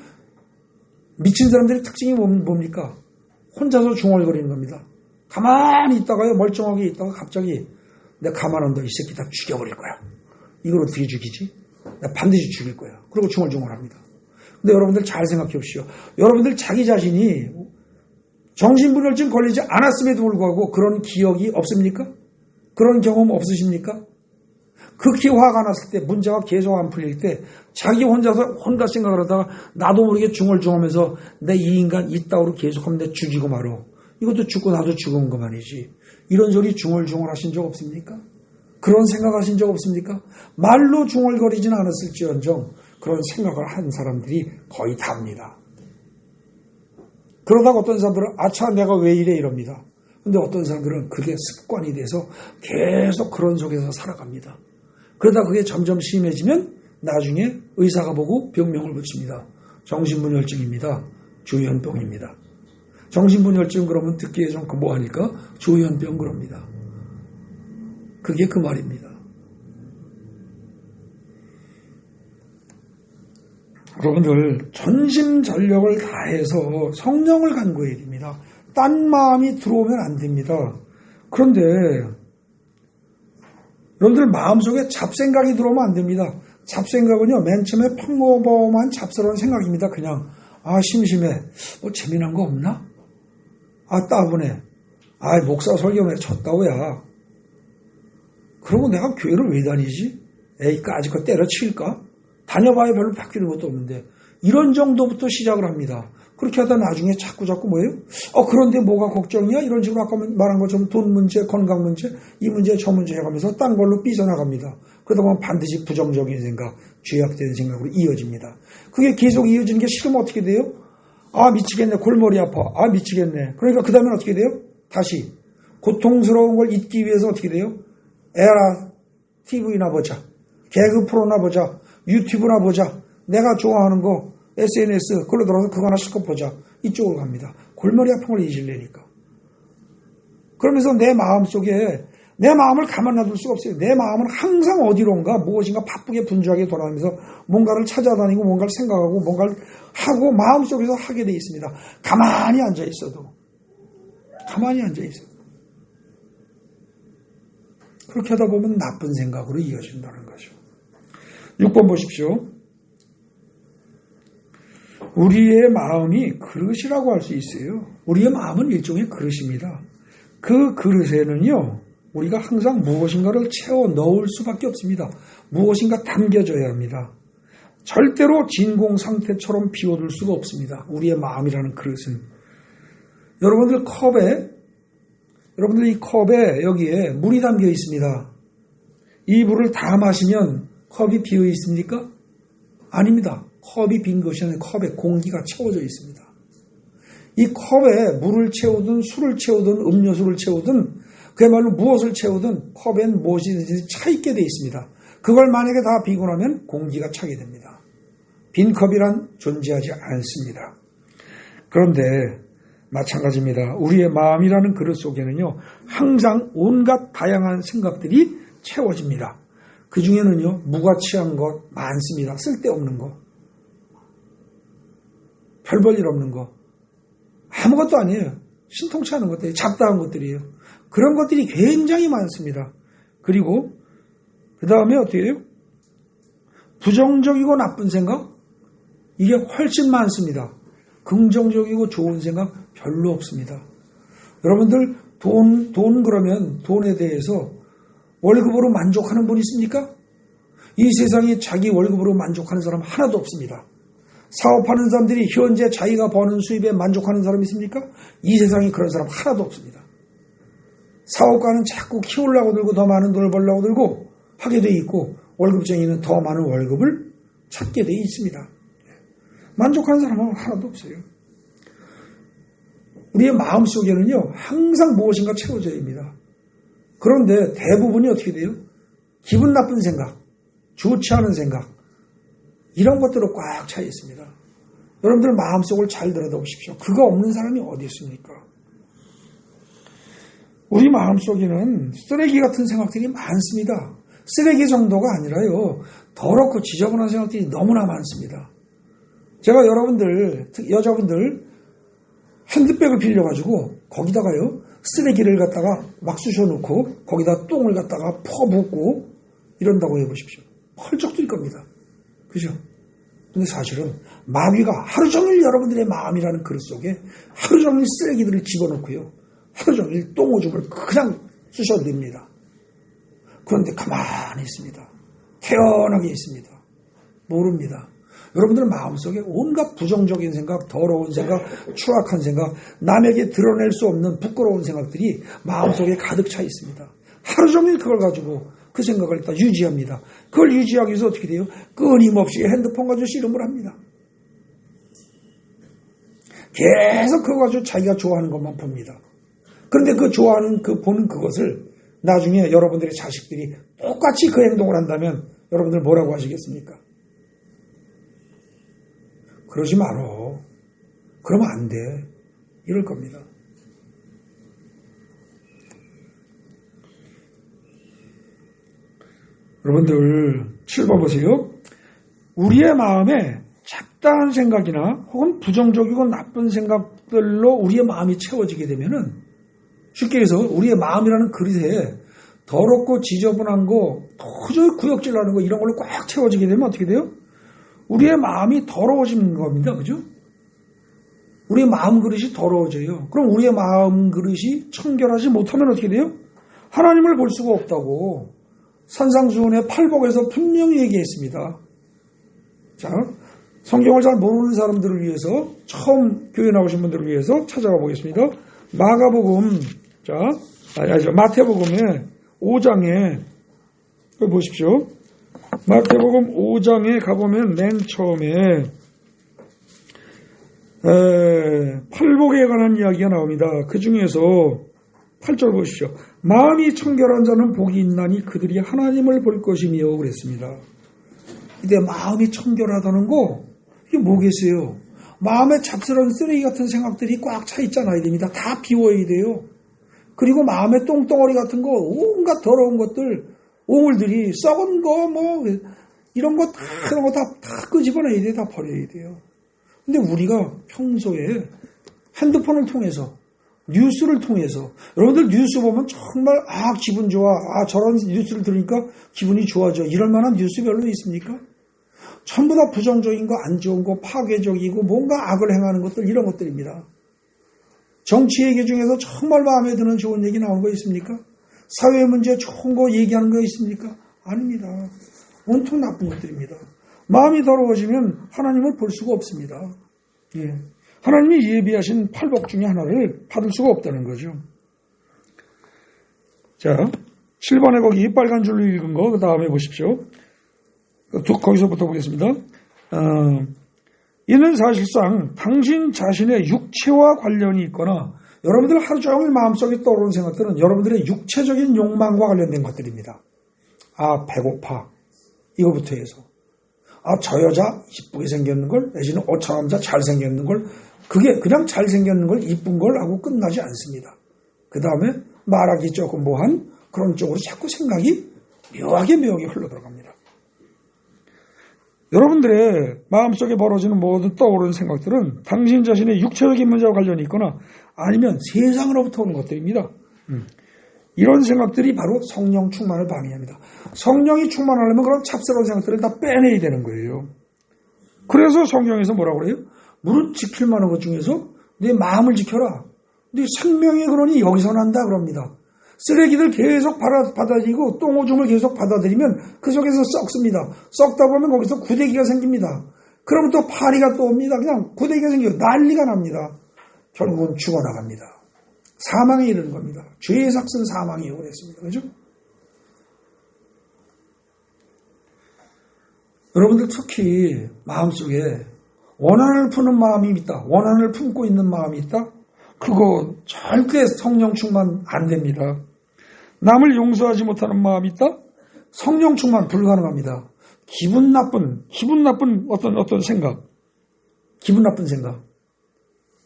미친 사람들의 특징이 뭡니까? 혼자서 중얼거리는 겁니다. 가만히 있다가요, 멀쩡하게 있다가 갑자기 내가 가만한다, 이 새끼 다 죽여버릴 거야. 이걸 어떻게 죽이지? 내가 반드시 죽일 거야. 그리고 중얼중얼합니다. 근데 여러분들 잘 생각해 보십시오. 여러분들 자기 자신이 정신분열증 걸리지 않았음에도 불구하고 그런 기억이 없습니까? 그런 경험 없으십니까? 극히 화가 났을 때, 문제가 계속 안 풀릴 때 자기 혼자서 혼자 생각을 하다가 나도 모르게 중얼중얼하면서 내 이 인간 이따위로 계속하면 내 죽이고 말어. 이것도 죽고 나도 죽은 것만이지. 이런 소리 중얼중얼 하신 적 없습니까? 그런 생각하신 적 없습니까? 말로 중얼거리진 않았을지언정 그런 생각을 한 사람들이 거의 다입니다. 그러다가 어떤 사람들은 아차 내가 왜 이래 이럽니다. 근데 어떤 사람들은 그게 습관이 돼서 계속 그런 속에서 살아갑니다. 그러다 그게 점점 심해지면 나중에 의사가 보고 병명을 붙입니다. 정신분열증입니다. 조현병입니다. 정신분열증 그러면 듣기에 좀 뭐하니까 조현병 그럽니다. 그게 그 말입니다. 여러분들 전심전력을 다해서 성령을 간구해야 됩니다. 딴 마음이 들어오면 안 됩니다. 그런데 여러분들 마음속에 잡생각이 들어오면 안 됩니다. 잡생각은요, 맨 처음에 평범한 잡스러운 생각입니다. 그냥 심심해. 뭐 재미난 거 없나? 따분해. 목사 설교에 졌다고야. 그러고 내가 교회를 왜 다니지? 까짓거 때려칠까? 다녀봐야 별로 바뀌는 것도 없는데. 이런 정도부터 시작을 합니다. 그렇게 하다 나중에 자꾸 뭐예요? 그런데 뭐가 걱정이야? 이런 식으로 아까 말한 것처럼 돈 문제, 건강 문제, 이 문제, 저 문제 해가면서 딴 걸로 삐져나갑니다. 그러다 보면 반드시 부정적인 생각, 죄악된 생각으로 이어집니다. 그게 계속 이어지는 게 싫으면 어떻게 돼요? 미치겠네. 골머리 아파. 미치겠네. 그러니까 그 다음에 어떻게 돼요? 다시 고통스러운 걸 잊기 위해서 어떻게 돼요? TV나 보자. 개그 프로나 보자. 유튜브나 보자. 내가 좋아하는 거 SNS 그걸로 들어가서 그거나 실컷 보자. 이쪽으로 갑니다. 골머리 아픈 걸 잊으려니까. 그러면서 내 마음속에 내 마음을 가만 놔둘 수가 없어요. 내 마음은 항상 어디론가 무엇인가 바쁘게 분주하게 돌아다니면서 뭔가를 찾아다니고 뭔가를 생각하고 뭔가를 하고 마음속에서 하게 돼 있습니다. 가만히 앉아 있어도. 그렇게 하다 보면 나쁜 생각으로 이어진다는 거죠. 6번 보십시오. 우리의 마음이 그릇이라고 할 수 있어요. 우리의 마음은 일종의 그릇입니다. 그 그릇에는요, 우리가 항상 무엇인가를 채워 넣을 수밖에 없습니다. 무엇인가 담겨져야 합니다. 절대로 진공 상태처럼 비워둘 수가 없습니다. 우리의 마음이라는 그릇은. 여러분들 이 컵에 여기에 물이 담겨 있습니다. 이 물을 다 마시면 컵이 비어 있습니까? 아닙니다. 컵이 빈 것이 아니라 컵에 공기가 채워져 있습니다. 이 컵에 물을 채우든 술을 채우든 음료수를 채우든 그야말로 무엇을 채우든 컵엔 무엇이든지 차 있게 되어 있습니다. 그걸 만약에 다 비고 나면 공기가 차게 됩니다. 빈 컵이란 존재하지 않습니다. 그런데 마찬가지입니다. 우리의 마음이라는 그릇 속에는요, 항상 온갖 다양한 생각들이 채워집니다. 그 중에는요, 무가치한 것 많습니다. 쓸데없는 거. 별 볼 일 없는 거. 아무것도 아니에요. 신통치 않은 것들이, 잡다한 것들이에요. 그런 것들이 굉장히 많습니다. 그리고 그 다음에 어떻게 해요? 부정적이고 나쁜 생각? 이게 훨씬 많습니다. 긍정적이고 좋은 생각 별로 없습니다. 여러분들 돈 그러면 돈에 대해서 월급으로 만족하는 분 있습니까? 이 세상에 자기 월급으로 만족하는 사람 하나도 없습니다. 사업하는 사람들이 현재 자기가 버는 수입에 만족하는 사람이 있습니까? 이 세상에 그런 사람 하나도 없습니다. 사업가는 자꾸 키우려고 들고 더 많은 돈을 벌려고 들고 하게 돼 있고 월급쟁이는 더 많은 월급을 찾게 돼 있습니다. 만족하는 사람은 하나도 없어요. 우리의 마음속에는요, 항상 무엇인가 채워져야 합니다. 그런데 대부분이 어떻게 돼요? 기분 나쁜 생각, 좋지 않은 생각, 이런 것들로 꽉 차 있습니다. 여러분들 마음속을 잘 들여다보십시오. 그거 없는 사람이 어디 있습니까? 우리 마음속에는 쓰레기 같은 생각들이 많습니다. 쓰레기 정도가 아니라요, 더럽고 지저분한 생각들이 너무나 많습니다. 제가 여러분들, 여자분들 핸드백을 빌려가지고 거기다가요, 쓰레기를 갖다가 막 쑤셔놓고 거기다 똥을 갖다가 퍼붓고 이런다고 해보십시오. 펄쩍 뛸 겁니다. 그죠? 근데 사실은 마귀가 하루 종일 여러분들의 마음이라는 그릇 속에 하루 종일 쓰레기들을 집어넣고요, 하루 종일 똥오줌을 그냥 쑤셔냅니다. 그런데 가만히 있습니다. 태연하게 있습니다. 모릅니다. 여러분들 마음속에 온갖 부정적인 생각, 더러운 생각, 추악한 생각, 남에게 드러낼 수 없는 부끄러운 생각들이 마음속에 가득 차 있습니다. 하루 종일 그걸 가지고 그 생각을 다 유지합니다. 그걸 유지하기 위해서 어떻게 돼요? 끊임없이 핸드폰 가지고 씨름을 합니다. 계속 그거 가지고 자기가 좋아하는 것만 봅니다. 그런데 그 좋아하는 보는 그것을 나중에 여러분들의 자식들이 똑같이 그 행동을 한다면 여러분들 뭐라고 하시겠습니까? 그러지 말어. 그러면 안 돼. 이럴 겁니다. 여러분들 7번 보세요. 우리의 마음에 잡다한 생각이나 혹은 부정적이고 나쁜 생각들로 우리의 마음이 채워지게 되면은, 쉽게 해서 우리의 마음이라는 그릇에 더럽고 지저분한 거, 도저히 구역질 나는 거, 이런 걸로 꽉 채워지게 되면 어떻게 돼요? 우리의 마음이 더러워지는 겁니다. 그죠? 우리의 마음 그릇이 더러워져요. 그럼 우리의 마음 그릇이 청결하지 못하면 어떻게 돼요? 하나님을 볼 수가 없다고 산상수훈의 팔복에서 분명히 얘기했습니다. 자, 성경을 잘 모르는 사람들을 위해서, 처음 교회 나오신 분들을 위해서 찾아가 보겠습니다. 마가복음, 마태복음의 5장에 보십시오. 마태복음 5장에 가보면 맨 처음에 팔복에 관한 이야기가 나옵니다. 그 중에서 8절 보십시오. 마음이 청결한 자는 복이 있나니 그들이 하나님을 볼 것이며 그랬습니다. 근데 마음이 청결하다는 거, 이게 뭐겠어요? 마음에 잡스러운 쓰레기 같은 생각들이 꽉 차 있잖아야 됩니다. 다 비워야 돼요. 그리고 마음에 똥덩어리 같은 거, 온갖 더러운 것들, 오물들이, 썩은 거, 이런 거 다 끄집어내야 돼요. 다 버려야 돼요. 근데 우리가 평소에 핸드폰을 통해서, 뉴스를 통해서, 여러분들 뉴스 보면 정말, 기분 좋아. 저런 뉴스를 들으니까 기분이 좋아져. 이럴 만한 뉴스 별로 있습니까? 전부 다 부정적인 거, 안 좋은 거, 파괴적이고, 뭔가 악을 행하는 것들, 이런 것들입니다. 정치 얘기 중에서 정말 마음에 드는 좋은 얘기 나오는 거 있습니까? 사회 문제 좋은 거 얘기하는 거 있습니까? 아닙니다. 온통 나쁜 것들입니다. 마음이 더러워지면 하나님을 볼 수가 없습니다. 예. 하나님이 예비하신 팔복 중에 하나를 받을 수가 없다는 거죠. 자, 7번에 거기 빨간 줄로 읽은 거, 그 다음에 보십시오. 거기서부터 보겠습니다. 이는 사실상 당신 자신의 육체와 관련이 있거나 여러분들 하루 종일 마음속에 떠오르는 생각들은 여러분들의 육체적인 욕망과 관련된 것들입니다. 아, 배고파. 이거부터 해서. 아, 저 여자 이쁘게 생겼는 걸, 내지는 저 남자 잘생겼는 걸, 그게 그냥 잘생겼는 걸, 이쁜 걸 하고 끝나지 않습니다. 그 다음에 말하기 조금 뭐한 그런 쪽으로 자꾸 생각이 묘하게 흘러들어갑니다. 여러분들의 마음속에 벌어지는 모든 떠오르는 생각들은 당신 자신의 육체적인 문제와 관련이 있거나 아니면 세상으로부터 오는 것들입니다. 이런 생각들이 바로 성령 충만을 방해합니다. 성령이 충만하려면 그런 찹쌀한 생각들을 다 빼내야 되는 거예요. 그래서 성경에서 뭐라고 그래요? 무릇 지킬 만한 것 중에서 내 마음을 지켜라. 네 생명이 그러니 여기서 난다 그럽니다. 쓰레기들 계속 받아들이고 똥오줌을 계속 받아들이면 그 속에서 썩습니다. 썩다 보면 거기서 구데기가 생깁니다. 그러면 또 파리가 또 옵니다. 그냥 구데기가 생기고 난리가 납니다. 결국은 죽어나갑니다. 사망에 이르는 겁니다. 죄의 삭은 사망이 오랬습니다. 그죠? 여러분들 특히 마음속에 원한을 푸는 마음이 있다. 원한을 품고 있는 마음이 있다. 그거 절대 성령 충만 안 됩니다. 남을 용서하지 못하는 마음이 있다? 성령 충만 불가능합니다. 기분 나쁜 어떤 생각. 기분 나쁜 생각.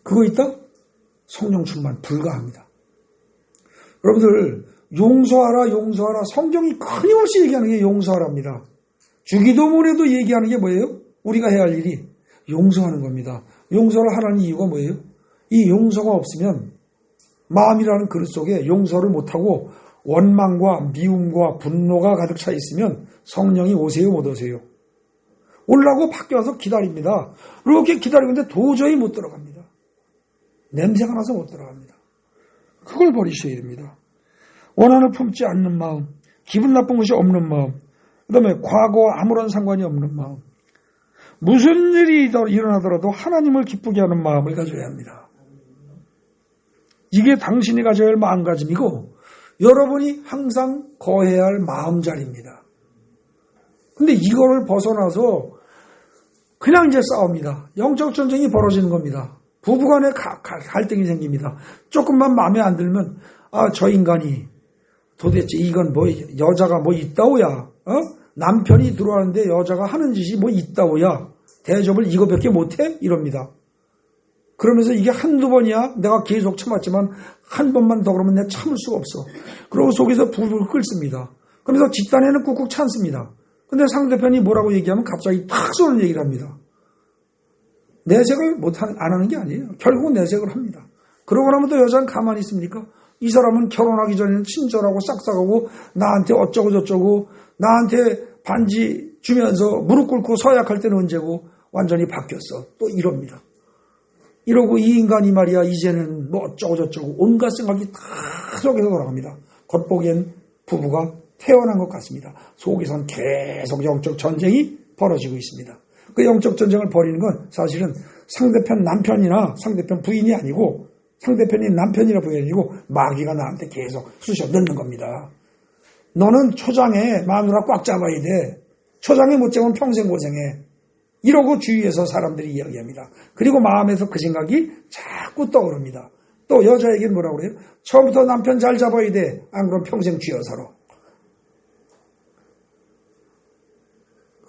그거 있다? 성령 충만 불가합니다. 여러분들 용서하라. 성경이 끊임없이 얘기하는 게 용서하라입니다. 주기도문에도 얘기하는 게 뭐예요? 우리가 해야 할 일이 용서하는 겁니다. 용서를 하라는 이유가 뭐예요? 이 용서가 없으면 마음이라는 그릇 속에 용서를 못하고 원망과 미움과 분노가 가득 차 있으면 성령이 오세요 못 오세요? 오려고 밖에 와서 기다립니다. 그렇게 기다리고 있는데 도저히 못 들어갑니다. 냄새가 나서 못 들어갑니다. 그걸 버리셔야 됩니다. 원한을 품지 않는 마음, 기분 나쁜 것이 없는 마음, 그 다음에 과거와 아무런 상관이 없는 마음, 무슨 일이 일어나더라도 하나님을 기쁘게 하는 마음을 가져야 합니다. 이게 당신이 가져야 할 마음가짐이고 여러분이 항상 거해야 할 마음자리입니다. 근데 이거를 벗어나서 그냥 이제 싸웁니다. 영적 전쟁이 벌어지는 겁니다. 부부간에 갈등이 생깁니다. 조금만 마음에 안 들면 저 인간이 도대체 이건 뭐 여자가 뭐 있다오야. 남편이 들어왔는데 여자가 하는 짓이 뭐 있다오야. 대접을 이거밖에 못해? 이럽니다. 그러면서 이게 한두 번이야. 내가 계속 참았지만 한 번만 더 그러면 내가 참을 수가 없어. 그러고 속에서 불을 끓습니다. 그러면서 집단에는 꾹꾹 찬습니다. 근데 상대편이 뭐라고 얘기하면 갑자기 탁 쏘는 얘기를 합니다. 내색을 안 하는 게 아니에요. 결국은 내색을 합니다. 그러고 나면 또 여자는 가만히 있습니까? 이 사람은 결혼하기 전에는 친절하고 싹싹하고 나한테 어쩌고 저쩌고 나한테 반지 주면서 무릎 꿇고 서약할 때는 언제고 완전히 바뀌었어. 또 이럽니다. 이러고 이 인간이 말이야 이제는 뭐 어쩌고 저쩌고 온갖 생각이 다 속에서 돌아갑니다. 겉보기엔 부부가 태어난 것 같습니다. 속에선 계속 영적 전쟁이 벌어지고 있습니다. 그 영적 전쟁을 벌이는 건 사실은 상대편 남편이나 상대편 부인이 아니고 상대편이 남편이나 부인이 아니고 마귀가 나한테 계속 쑤셔 넣는 겁니다. 너는 초장에 마누라 꽉 잡아야 돼. 초장에 못 잡으면 평생 고생해. 이러고 주위에서 사람들이 이야기합니다. 그리고 마음에서 그 생각이 자꾸 떠오릅니다. 또 여자에게는 뭐라고 그래요? 처음부터 남편 잘 잡아야 돼. 안 그러면 평생 쥐어 살아.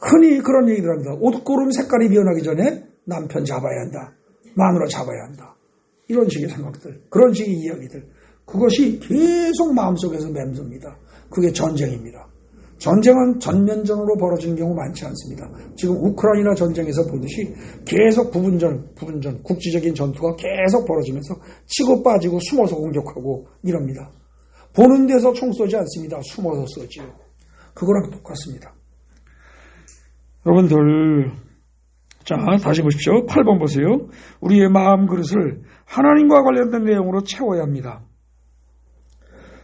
흔히 그런 얘기들 합니다. 옷고름 색깔이 변하기 전에 남편 잡아야 한다. 마누라 잡아야 한다. 이런 식의 생각들, 그런 식의 이야기들. 그것이 계속 마음속에서 맴돕니다. 그게 전쟁입니다. 전쟁은 전면전으로 벌어지는 경우 많지 않습니다. 지금 우크라이나 전쟁에서 보듯이 계속 부분전, 국지적인 전투가 계속 벌어지면서 치고 빠지고 숨어서 공격하고 이럽니다. 보는 데서 총 쏘지 않습니다. 숨어서 쏘지요. 그거랑 똑같습니다. 여러분들, 자, 다시 보십시오. 8번 보세요. 우리의 마음 그릇을 하나님과 관련된 내용으로 채워야 합니다.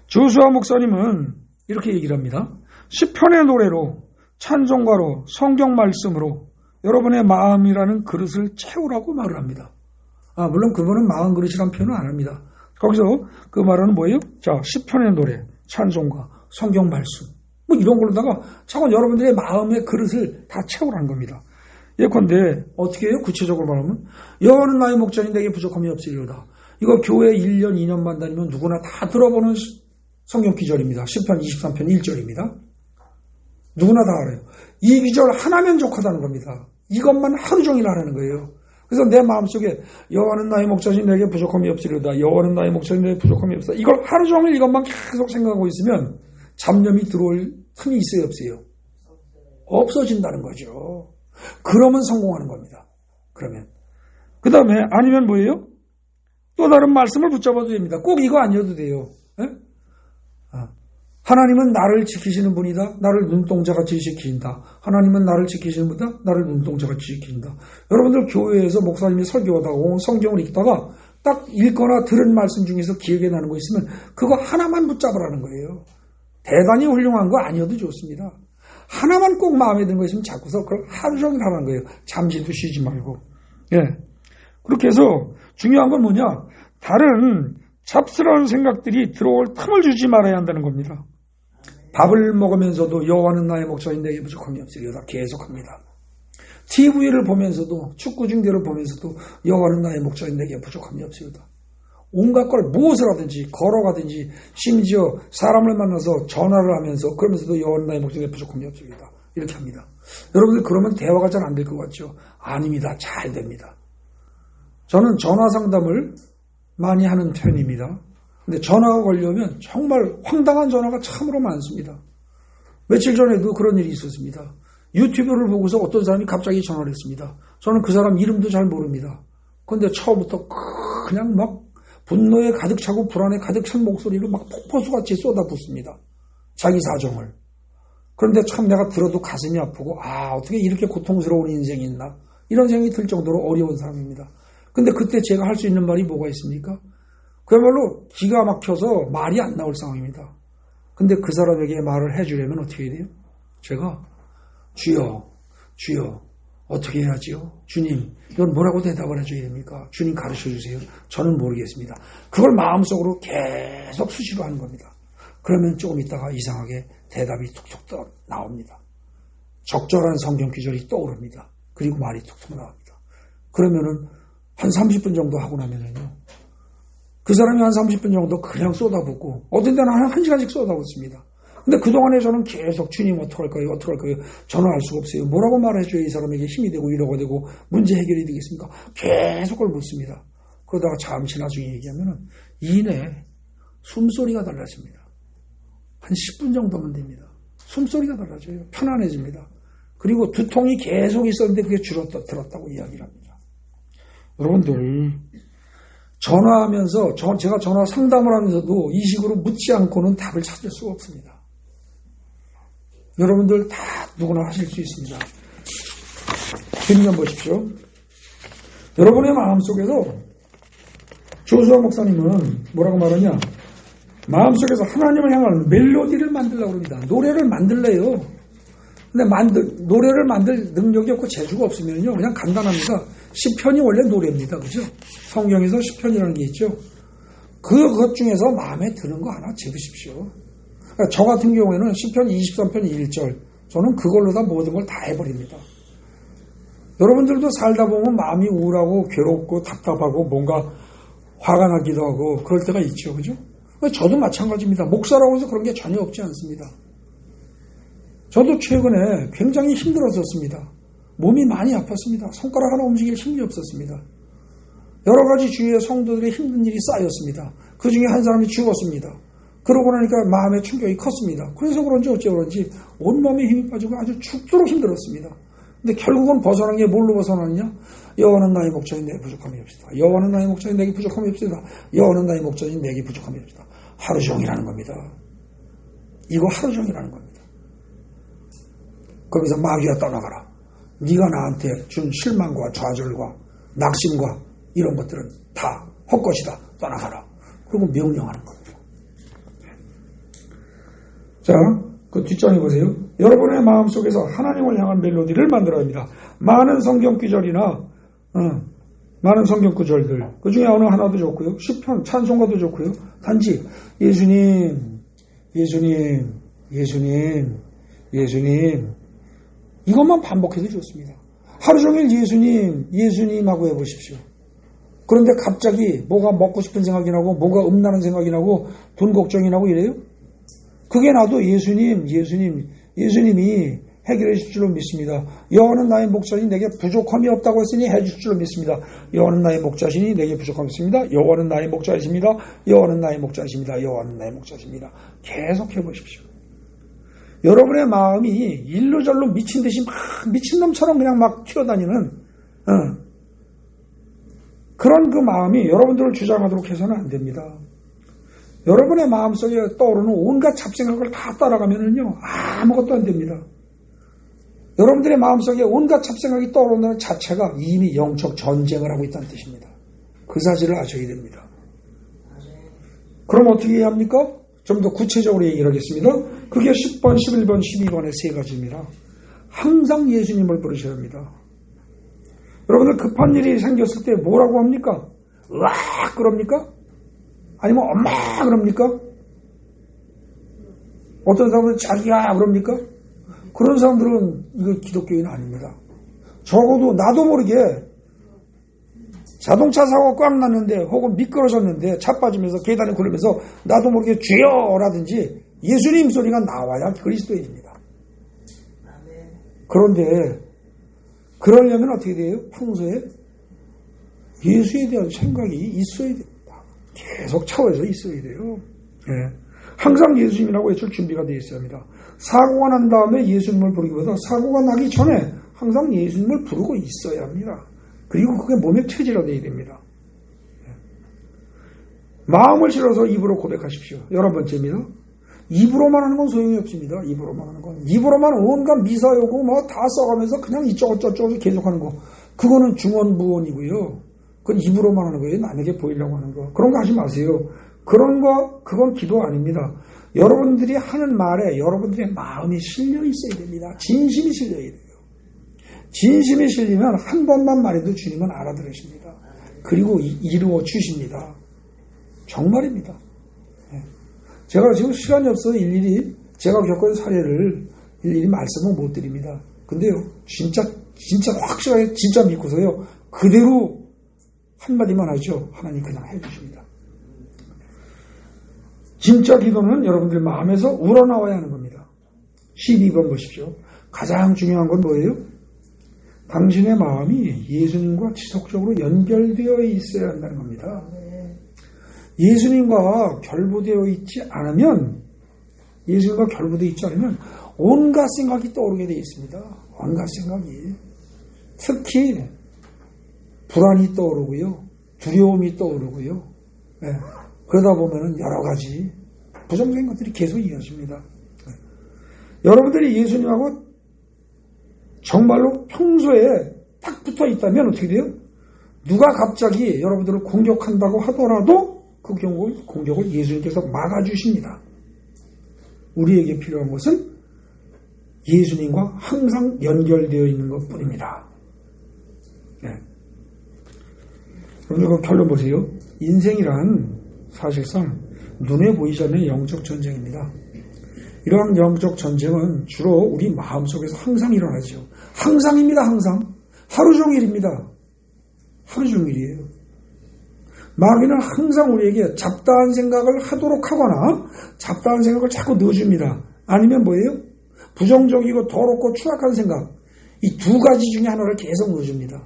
조수아 목사님은 이렇게 얘기를 합니다. 시편의 노래로, 찬송가로, 성경 말씀으로 여러분의 마음이라는 그릇을 채우라고 말을 합니다. 물론 그분은 마음 그릇이라는 표현은 안 합니다. 거기서 그 말은 뭐예요? 자, 시편의 노래, 찬송가, 성경 말씀, 뭐 이런 걸로다가 차원 여러분들의 마음의 그릇을 다 채우라는 겁니다. 예컨대 어떻게 해요? 구체적으로 말하면 여호와는 나의 목자니 내게 부족함이 없으리로다. 이거 교회 1년 2년만 다니면 누구나 다 들어보는 성경 기절입니다. 시편 23편 1절입니다. 누구나 다 알아요. 이 기절 하나면 족하다는 겁니다. 이것만 하루 종일 하라는 거예요. 그래서 내 마음속에 여호와는 나의 목자니 내게 부족함이 없으리로다. 여호와는 나의 목자니 내게 부족함이 없다. 이걸 하루 종일 이것만 계속 생각하고 있으면 잡념이 들어올 틈이 있어요, 없어요? 없어진다는 거죠. 그러면 성공하는 겁니다. 그러면 그 다음에 아니면 뭐예요? 또 다른 말씀을 붙잡아도 됩니다. 꼭 이거 아니어도 돼요. 에? 하나님은 나를 지키시는 분이다. 나를 눈동자같이 지킨다. 하나님은 나를 지키시는 분이다. 나를 눈동자같이 지킨다. 여러분들 교회에서 목사님이 설교하다가 성경을 읽다가 딱 읽거나 들은 말씀 중에서 기억에 나는 거 있으면 그거 하나만 붙잡으라는 거예요. 대단히 훌륭한 거 아니어도 좋습니다. 하나만 꼭 마음에 드는 거 있으면 자꾸서 그걸 하루 종일 하라는 거예요. 잠시도 쉬지 말고. 예. 그렇게 해서 중요한 건 뭐냐? 다른 잡스러운 생각들이 들어올 틈을 주지 말아야 한다는 겁니다. 밥을 먹으면서도 여호와는 나의 목자니 내게 부족함이 없으리로다. 계속합니다. TV를 보면서도 축구 중계를 보면서도 여호와는 나의 목자니 내게 부족함이 없으리로다. 온갖 걸 무엇을 하든지 걸어가든지 심지어 사람을 만나서 전화를 하면서 그러면서도 여호와는 나의 목자니 내게 부족함이 없으리로다. 이렇게 합니다. 여러분들 그러면 대화가 잘 안 될 것 같죠? 아닙니다. 잘 됩니다. 저는 전화 상담을 많이 하는 편입니다. 근데 전화가 걸려오면 정말 황당한 전화가 참으로 많습니다. 며칠 전에도 그런 일이 있었습니다. 유튜브를 보고서 어떤 사람이 갑자기 전화를 했습니다. 저는 그 사람 이름도 잘 모릅니다. 그런데 처음부터 그냥 막 분노에 가득 차고 불안에 가득 찬 목소리로 막 폭포수같이 쏟아붓습니다. 자기 사정을. 그런데 참 내가 들어도 가슴이 아프고 어떻게 이렇게 고통스러운 인생이 있나 이런 생각이 들 정도로 어려운 사람입니다. 근데 그때 제가 할 수 있는 말이 뭐가 있습니까? 그야말로 기가 막혀서 말이 안 나올 상황입니다. 근데 그 사람에게 말을 해주려면 어떻게 해야 돼요? 제가 주여 어떻게 해야지요? 주님 이건 뭐라고 대답을 해줘야 됩니까? 주님 가르쳐주세요. 저는 모르겠습니다. 그걸 마음속으로 계속 수시로 하는 겁니다. 그러면 조금 있다가 이상하게 대답이 툭툭 나옵니다. 적절한 성경 구절이 떠오릅니다. 그리고 말이 툭툭 나옵니다. 그러면은 한 30분 정도 하고 나면은요. 그 사람이 한 30분 정도 그냥 쏟아붓고 어떤 데는 한 1시간씩 쏟아붓습니다. 근데 그동안에 저는 계속 주님 어떡할까요? 저는 알 수가 없어요. 뭐라고 말해줘야 이 사람에게 힘이 되고 위로가 되고 문제 해결이 되겠습니까? 계속 그걸 묻습니다. 그러다가 잠시 나중에 얘기하면은 이내 숨소리가 달라집니다. 한 10분 정도면 됩니다. 숨소리가 달라져요. 편안해집니다. 그리고 두통이 계속 있었는데 그게 들었다고 이야기를 합니다. 여러분들 전화하면서 제가 전화 상담을 하면서도 이 식으로 묻지 않고는 답을 찾을 수가 없습니다. 여러분들 다 누구나 하실 수 있습니다. 뒷면 보십시오. 여러분의 마음속에서 조수아 목사님은 뭐라고 말하냐? 마음속에서 하나님을 향한 멜로디를 만들려고 합니다. 노래를 만들래요. 근데 노래를 만들 능력이 없고 재주가 없으면요. 그냥 간단합니다. 시편이 원래 노래입니다. 그죠? 성경에서 시편이라는 게 있죠. 그것 중에서 마음에 드는 거 하나 적으십시오. 그러니까 저 같은 경우에는 시편 23편 1절 저는 그걸로 다 모든 걸 다 해버립니다. 여러분들도 살다 보면 마음이 우울하고 괴롭고 답답하고 뭔가 화가 나기도 하고 그럴 때가 있죠. 그죠? 저도 마찬가지입니다. 목사라고 해서 그런 게 전혀 없지 않습니다. 저도 최근에 굉장히 힘들었었습니다. 몸이 많이 아팠습니다. 손가락 하나 움직일 힘이 없었습니다. 여러 가지 주위의 성도들의 힘든 일이 쌓였습니다. 그 중에 한 사람이 죽었습니다. 그러고 나니까 마음의 충격이 컸습니다. 그래서 그런지 어째 그런지 온몸에 힘이 빠지고 아주 죽도록 힘들었습니다. 근데 결국은 벗어난 게 뭘로 벗어나느냐? 여호와는 나의 목자인 내게 부족함이 없으리다. 여호와는 나의 목자인 내게 부족함이 없으리다. 여호와는 나의 목자인 내게 부족함이 없으리다. 하루 종일 하는 겁니다. 이거 하루 종일 하는 겁니다. 거기서 마귀가 떠나가라. 네가 나한테 준 실망과 좌절과 낙심과 이런 것들은 다 헛것이다. 떠나가라. 그리고 명령하는 겁니다. 자, 그 뒷장에 보세요. 여러분의 마음속에서 하나님을 향한 멜로디를 만들어야 합니다. 많은 성경 구절이나 많은 성경 구절들 그 중에 어느 하나도 좋고요. 시편, 찬송가도 좋고요. 단지 예수님 예수님, 예수님. 이것만 반복해도 좋습니다. 하루 종일 예수님, 예수님하고 해보십시오. 그런데 갑자기 뭐가 먹고 싶은 생각이 나고 뭐가 음란한 생각이 나고 돈 걱정이 나고 이래요? 그게 나도 예수님, 예수님, 예수님이 해결해 줄 줄로 믿습니다. 여호와는 나의 목자시니 내게 부족함이 없다고 했으니 해줄 줄로 믿습니다. 여호와는 나의 목자시니 내게 부족함이 없습니다. 여호와는 나의 목자이십니다. 여호와는 나의 목자이십니다. 여호와는 나의 목자이십니다. 계속 해보십시오. 여러분의 마음이 일로절로 미친 듯이 막 미친놈처럼 그냥 막 튀어다니는 그런 그 마음이 여러분들을 주장하도록 해서는 안 됩니다. 여러분의 마음속에 떠오르는 온갖 잡생각을 다 따라가면은요 아무것도 안 됩니다. 여러분들의 마음속에 온갖 잡생각이 떠오르는 자체가 이미 영적 전쟁을 하고 있다는 뜻입니다. 그 사실을 아셔야 됩니다. 그럼 어떻게 해야 합니까? 좀 더 구체적으로 얘기를 하겠습니다. 그게 10번, 11번, 12번의 세 가지입니다. 항상 예수님을 부르셔야 합니다. 여러분들 급한 일이 생겼을 때 뭐라고 합니까? 으악 그럽니까? 아니면 엄마 그럽니까? 어떤 사람들은 자기야 그럽니까? 그런 사람들은 이거 기독교인은 아닙니다. 적어도 나도 모르게 자동차 사고가 꽉 났는데 혹은 미끄러졌는데 차 빠지면서 계단에 굴르면서 나도 모르게 주여라든지 예수님 소리가 나와야 그리스도인입니다. 그런데 그러려면 어떻게 돼요? 평소에 예수에 대한 생각이 있어야 됩니다. 계속 차워져 있어야 돼요. 네. 항상 예수님이라고 외칠 준비가 되어 있어야 합니다. 사고가 난 다음에 예수님을 부르기보다 사고가 나기 전에 항상 예수님을 부르고 있어야 합니다. 그리고 그게 몸에 체질화되어야 됩니다. 마음을 실어서 입으로 고백하십시오. 11번째입니다. 입으로만 하는 건 소용이 없습니다. 입으로만 하는 건. 입으로만 온갖 미사여고 뭐 다 써가면서 그냥 이쪽을 저쪽을 계속하는 거. 그거는 중언부언이고요. 그건 입으로만 하는 거예요. 남에게 보이려고 하는 거. 그런 거 하지 마세요. 그런 거, 그건 기도 아닙니다. 여러분들이 하는 말에 여러분들의 마음이 실려 있어야 됩니다. 진심이 실려야 돼요. 진심이 실리면 한 번만 말해도 주님은 알아들으십니다. 그리고 이루어 주십니다. 정말입니다. 제가 지금 시간이 없어서 일일이 제가 겪은 사례를 일일이 말씀은 못 드립니다. 근데요, 진짜 확실하게 진짜 믿고서요, 그대로 한마디만 하죠. 하나님 그냥 해주십니다. 진짜 기도는 여러분들 마음에서 우러나와야 하는 겁니다. 12번 보십시오. 가장 중요한 건 뭐예요? 당신의 마음이 예수님과 지속적으로 연결되어 있어야 한다는 겁니다. 예수님과 결부되어 있지 않으면, 예수님과 결부되어 있지 않으면 온갖 생각이 떠오르게 되어 있습니다. 온갖 생각이. 특히 불안이 떠오르고요. 두려움이 떠오르고요. 네. 그러다 보면 여러 가지 부정적인 것들이 계속 이어집니다. 네. 여러분들이 예수님하고 정말로 평소에 딱 붙어 있다면 어떻게 돼요? 누가 갑자기 여러분들을 공격한다고 하더라도 그 공격을 예수님께서 막아주십니다. 우리에게 필요한 것은 예수님과 항상 연결되어 있는 것 뿐입니다. 네. 그럼 결론 보세요. 인생이란 사실상 눈에 보이지 않는 영적 전쟁입니다. 이러한 영적 전쟁은 주로 우리 마음속에서 항상 일어나죠. 항상입니다. 항상. 하루 종일입니다. 하루 종일이에요. 마귀는 항상 우리에게 잡다한 생각을 하도록 하거나 잡다한 생각을 자꾸 넣어줍니다. 아니면 뭐예요? 부정적이고 더럽고 추악한 생각. 이 두 가지 중에 하나를 계속 넣어줍니다.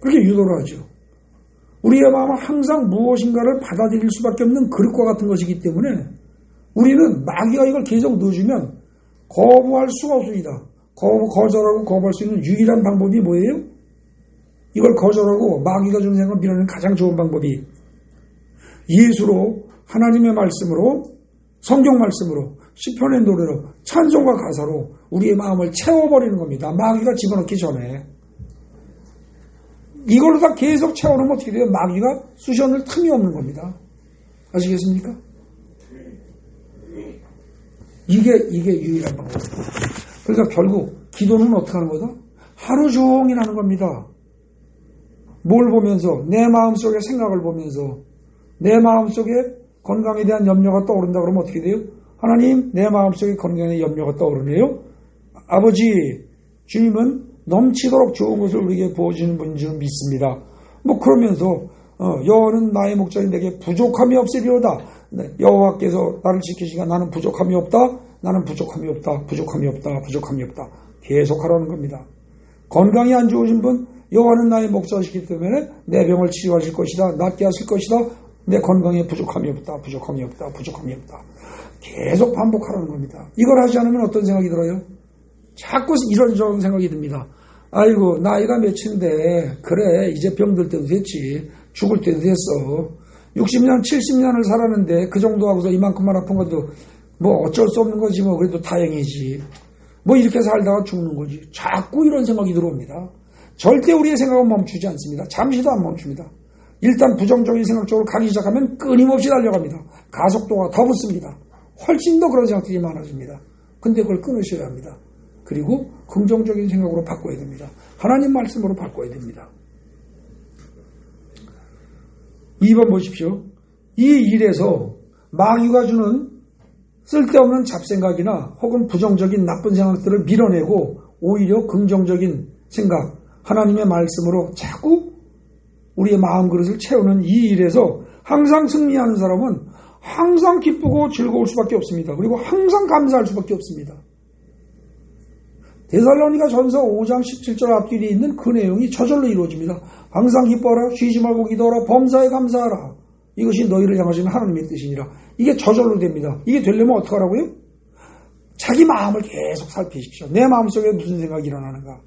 그렇게 유도를 하죠. 우리의 마음은 항상 무엇인가를 받아들일 수밖에 없는 그릇과 같은 것이기 때문에 우리는 마귀가 이걸 계속 넣어주면 거부할 수가 없습니다. 거절하고 거부할 수 있는 유일한 방법이 뭐예요? 이걸 거절하고 마귀가 주는 생각을 밀어내는 가장 좋은 방법이 예수로, 하나님의 말씀으로, 성경 말씀으로, 시편의 노래로, 찬송과 가사로 우리의 마음을 채워버리는 겁니다. 마귀가 집어넣기 전에. 이걸로 다 계속 채워놓으면 어떻게 돼요? 마귀가 쑤셔넣을 틈이 없는 겁니다. 아시겠습니까? 이게 유일한 방법입니다. 그러니까 결국 기도는 어떻게 하는 거다? 하루 종일 하는 겁니다. 뭘 보면서? 내 마음속의 생각을 보면서, 내 마음속에 건강에 대한 염려가 떠오른다 그러면 어떻게 돼요? 하나님, 내 마음속에 건강에 대한 염려가 떠오르네요. 아버지, 주님은 넘치도록 좋은 것을 우리에게 부어주시는 분인 줄 믿습니다. 그러면서 여호와는 나의 목자인 내게 부족함이 없으리로다. 여호와께서 나를 지키시니까 나는 부족함이 없다. 나는 부족함이 없다. 부족함이 없다. 부족함이 없다. 계속 하라는 겁니다. 건강이 안 좋으신 분, 여호와는 나의 목자시기 때문에 내 병을 치유하실 것이다. 낫게 하실 것이다. 내 건강에 부족함이 없다. 부족함이 없다. 부족함이 없다. 계속 반복하라는 겁니다. 이걸 하지 않으면 어떤 생각이 들어요? 자꾸 이런저런 생각이 듭니다. 아이고, 나이가 몇인데, 그래, 이제 병들 때도 됐지. 죽을 때도 됐어. 60년, 70년을 살았는데, 그 정도 하고서 이만큼만 아픈 것도 어쩔 수 없는 거지, 그래도 다행이지. 이렇게 살다가 죽는 거지. 자꾸 이런 생각이 들어옵니다. 절대 우리의 생각은 멈추지 않습니다. 잠시도 안 멈춥니다. 일단 부정적인 생각 쪽으로 가기 시작하면 끊임없이 달려갑니다. 가속도가 더 붙습니다. 훨씬 더 그런 생각들이 많아집니다. 근데 그걸 끊으셔야 합니다. 그리고 긍정적인 생각으로 바꿔야 됩니다. 하나님 말씀으로 바꿔야 됩니다. 2번 보십시오. 이 일에서 마귀가 주는 쓸데없는 잡생각이나 혹은 부정적인 나쁜 생각들을 밀어내고 오히려 긍정적인 생각, 하나님의 말씀으로 자꾸 우리의 마음 그릇을 채우는 이 일에서 항상 승리하는 사람은 항상 기쁘고 즐거울 수밖에 없습니다. 그리고 항상 감사할 수밖에 없습니다. 데살로니가 전서 5장 17절 앞뒤에 있는 그 내용이 저절로 이루어집니다. 항상 기뻐하라, 쉬지 말고 기도하라, 범사에 감사하라. 이것이 너희를 향하시는 하나님의 뜻이니라. 이게 저절로 됩니다. 이게 되려면 어떻게 하라고요? 자기 마음을 계속 살피십시오. 내 마음속에 무슨 생각이 일어나는가.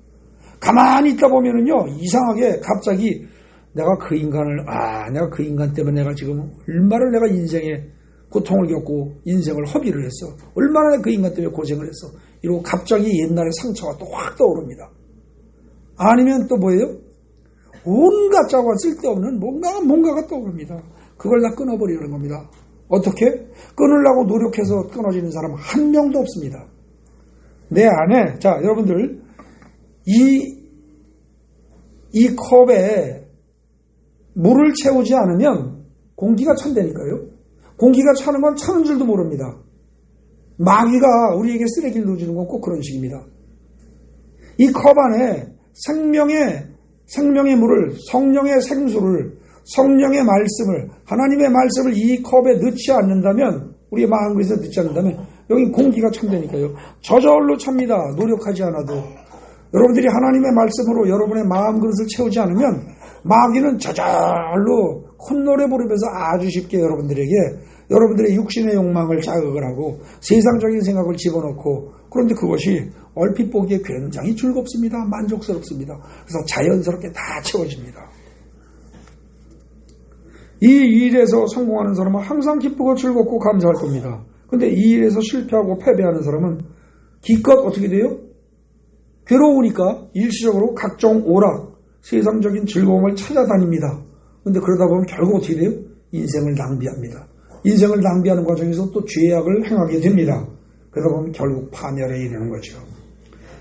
가만히 있다 보면은요, 이상하게 갑자기 내가 그 인간 때문에 내가 지금 얼마나 내가 인생에 고통을 겪고 인생을 허비를 했어. 얼마나 그 인간 때문에 고생을 했어. 이러고 갑자기 옛날의 상처가 또 확 떠오릅니다. 아니면 또 뭐예요? 온갖 짜고 쓸데없는 뭔가가 떠오릅니다. 그걸 다 끊어버리는 겁니다. 어떻게? 끊으려고 노력해서 끊어지는 사람 한 명도 없습니다. 내 안에, 자, 여러분들, 이 컵에 물을 채우지 않으면 공기가 찬다니까요. 공기가 차는 건 차는 줄도 모릅니다. 마귀가 우리에게 쓰레기를 넣어주는 건 꼭 그런 식입니다. 이 컵 안에 생명의 물을, 성령의 생수를, 성령의 말씀을, 하나님의 말씀을 이 컵에 넣지 않는다면, 우리의 마음에서 넣지 않는다면 여기 공기가 찬다니까요. 저절로 찹니다. 노력하지 않아도. 여러분들이 하나님의 말씀으로 여러분의 마음 그릇을 채우지 않으면 마귀는 저절로 콧노래 부르면서 아주 쉽게 여러분들의 육신의 욕망을 자극을 하고 세상적인 생각을 집어넣고, 그런데 그것이 얼핏 보기에 굉장히 즐겁습니다. 만족스럽습니다. 그래서 자연스럽게 다 채워집니다. 이 일에서 성공하는 사람은 항상 기쁘고 즐겁고 감사할 겁니다. 그런데 이 일에서 실패하고 패배하는 사람은 기껏 어떻게 돼요? 괴로우니까 일시적으로 각종 오락, 세상적인 즐거움을 찾아다닙니다. 그런데 그러다 보면 결국 어떻게 돼요? 인생을 낭비합니다. 인생을 낭비하는 과정에서 또 죄악을 행하게 됩니다. 그러다 보면 결국 파멸에 이르는 거죠.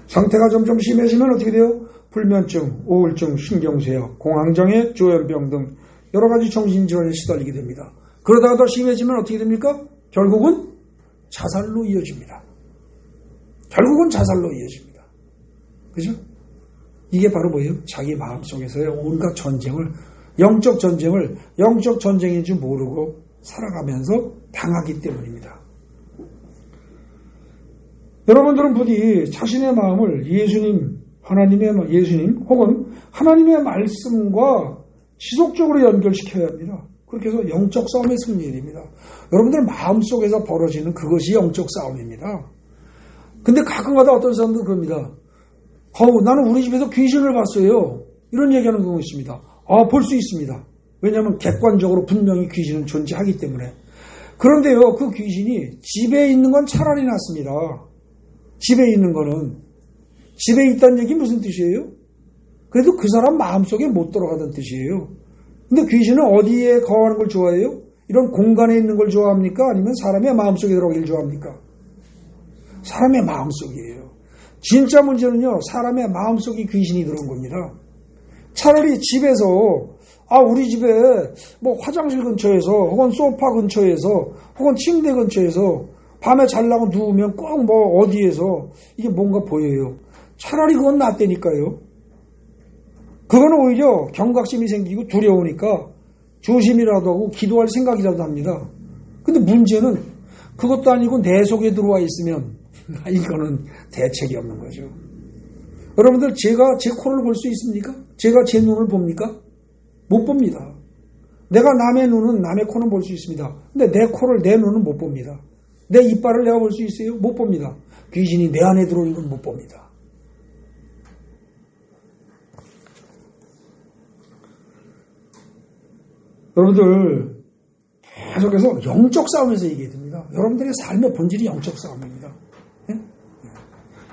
상태가 점점 심해지면 어떻게 돼요? 불면증, 우울증, 신경쇠약, 공황장애, 조현병 등 여러 가지 정신질환에 시달리게 됩니다. 그러다가 더 심해지면 어떻게 됩니까? 결국은 자살로 이어집니다. 그죠? 이게 바로 뭐예요? 자기 마음속에서의 온갖 전쟁을, 영적 전쟁인 줄 모르고 살아가면서 당하기 때문입니다. 여러분들은 부디 자신의 마음을 예수님 혹은 하나님의 말씀과 지속적으로 연결시켜야 합니다. 그렇게 해서 영적 싸움에 승리해야 됩니다. 여러분들 마음속에서 벌어지는 그것이 영적 싸움입니다. 근데 가끔가다 어떤 사람도 그럽니다. 나는 우리 집에서 귀신을 봤어요. 이런 얘기하는 경우가 있습니다. 볼 수 있습니다. 왜냐하면 객관적으로 분명히 귀신은 존재하기 때문에. 그런데요, 그 귀신이 집에 있는 건 차라리 낫습니다. 집에 있는 거는. 집에 있다는 얘기 무슨 뜻이에요? 그래도 그 사람 마음속에 못 들어가던 뜻이에요. 근데 귀신은 어디에 거하는 걸 좋아해요? 이런 공간에 있는 걸 좋아합니까? 아니면 사람의 마음속에 들어가길 좋아합니까? 사람의 마음속이에요. 진짜 문제는요, 사람의 마음속에 귀신이 들어온 겁니다. 차라리 집에서 우리 집에 뭐 화장실 근처에서 혹은 소파 근처에서 혹은 침대 근처에서 밤에 자려고 누우면 꼭 뭐 어디에서 이게 뭔가 보여요. 차라리 그건 낫다니까요. 그건 오히려 경각심이 생기고 두려우니까 조심이라도 하고 기도할 생각이라도 합니다. 근데 문제는 그것도 아니고 내 속에 들어와 있으면 이거는 대책이 없는 거죠. 여러분들 제가 제 코를 볼 수 있습니까? 제가 제 눈을 봅니까? 못 봅니다. 내가 남의 눈은 남의 코는 볼 수 있습니다. 근데 내 코를 내 눈은 못 봅니다. 내 이빨을 내가 볼 수 있어요? 못 봅니다. 귀신이 내 안에 들어오는 건 못 봅니다. 여러분들 계속해서 영적 싸움에서 얘기해야 됩니다. 여러분들의 삶의 본질이 영적 싸움입니다. 네?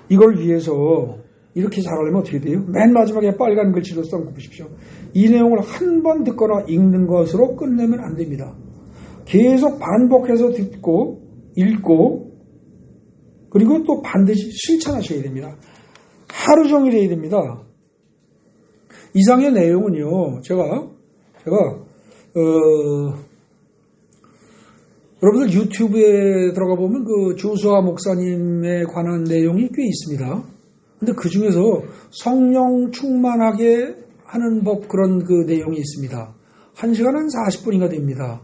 이걸 위해서 이렇게 잘하려면 어떻게 돼요? 맨 마지막에 빨간 글씨로 써보십시오. 이 내용을 한 번 듣거나 읽는 것으로 끝내면 안 됩니다. 계속 반복해서 듣고 읽고 그리고 또 반드시 실천하셔야 됩니다. 하루 종일 해야 됩니다. 이상의 내용은요. 제가 여러분들 유튜브에 들어가 보면 그 조수아 목사님에 관한 내용이 꽤 있습니다. 근데 그 중에서 성령 충만하게 하는 법 그런 그 내용이 있습니다. 1시간 한 40분인가 됩니다.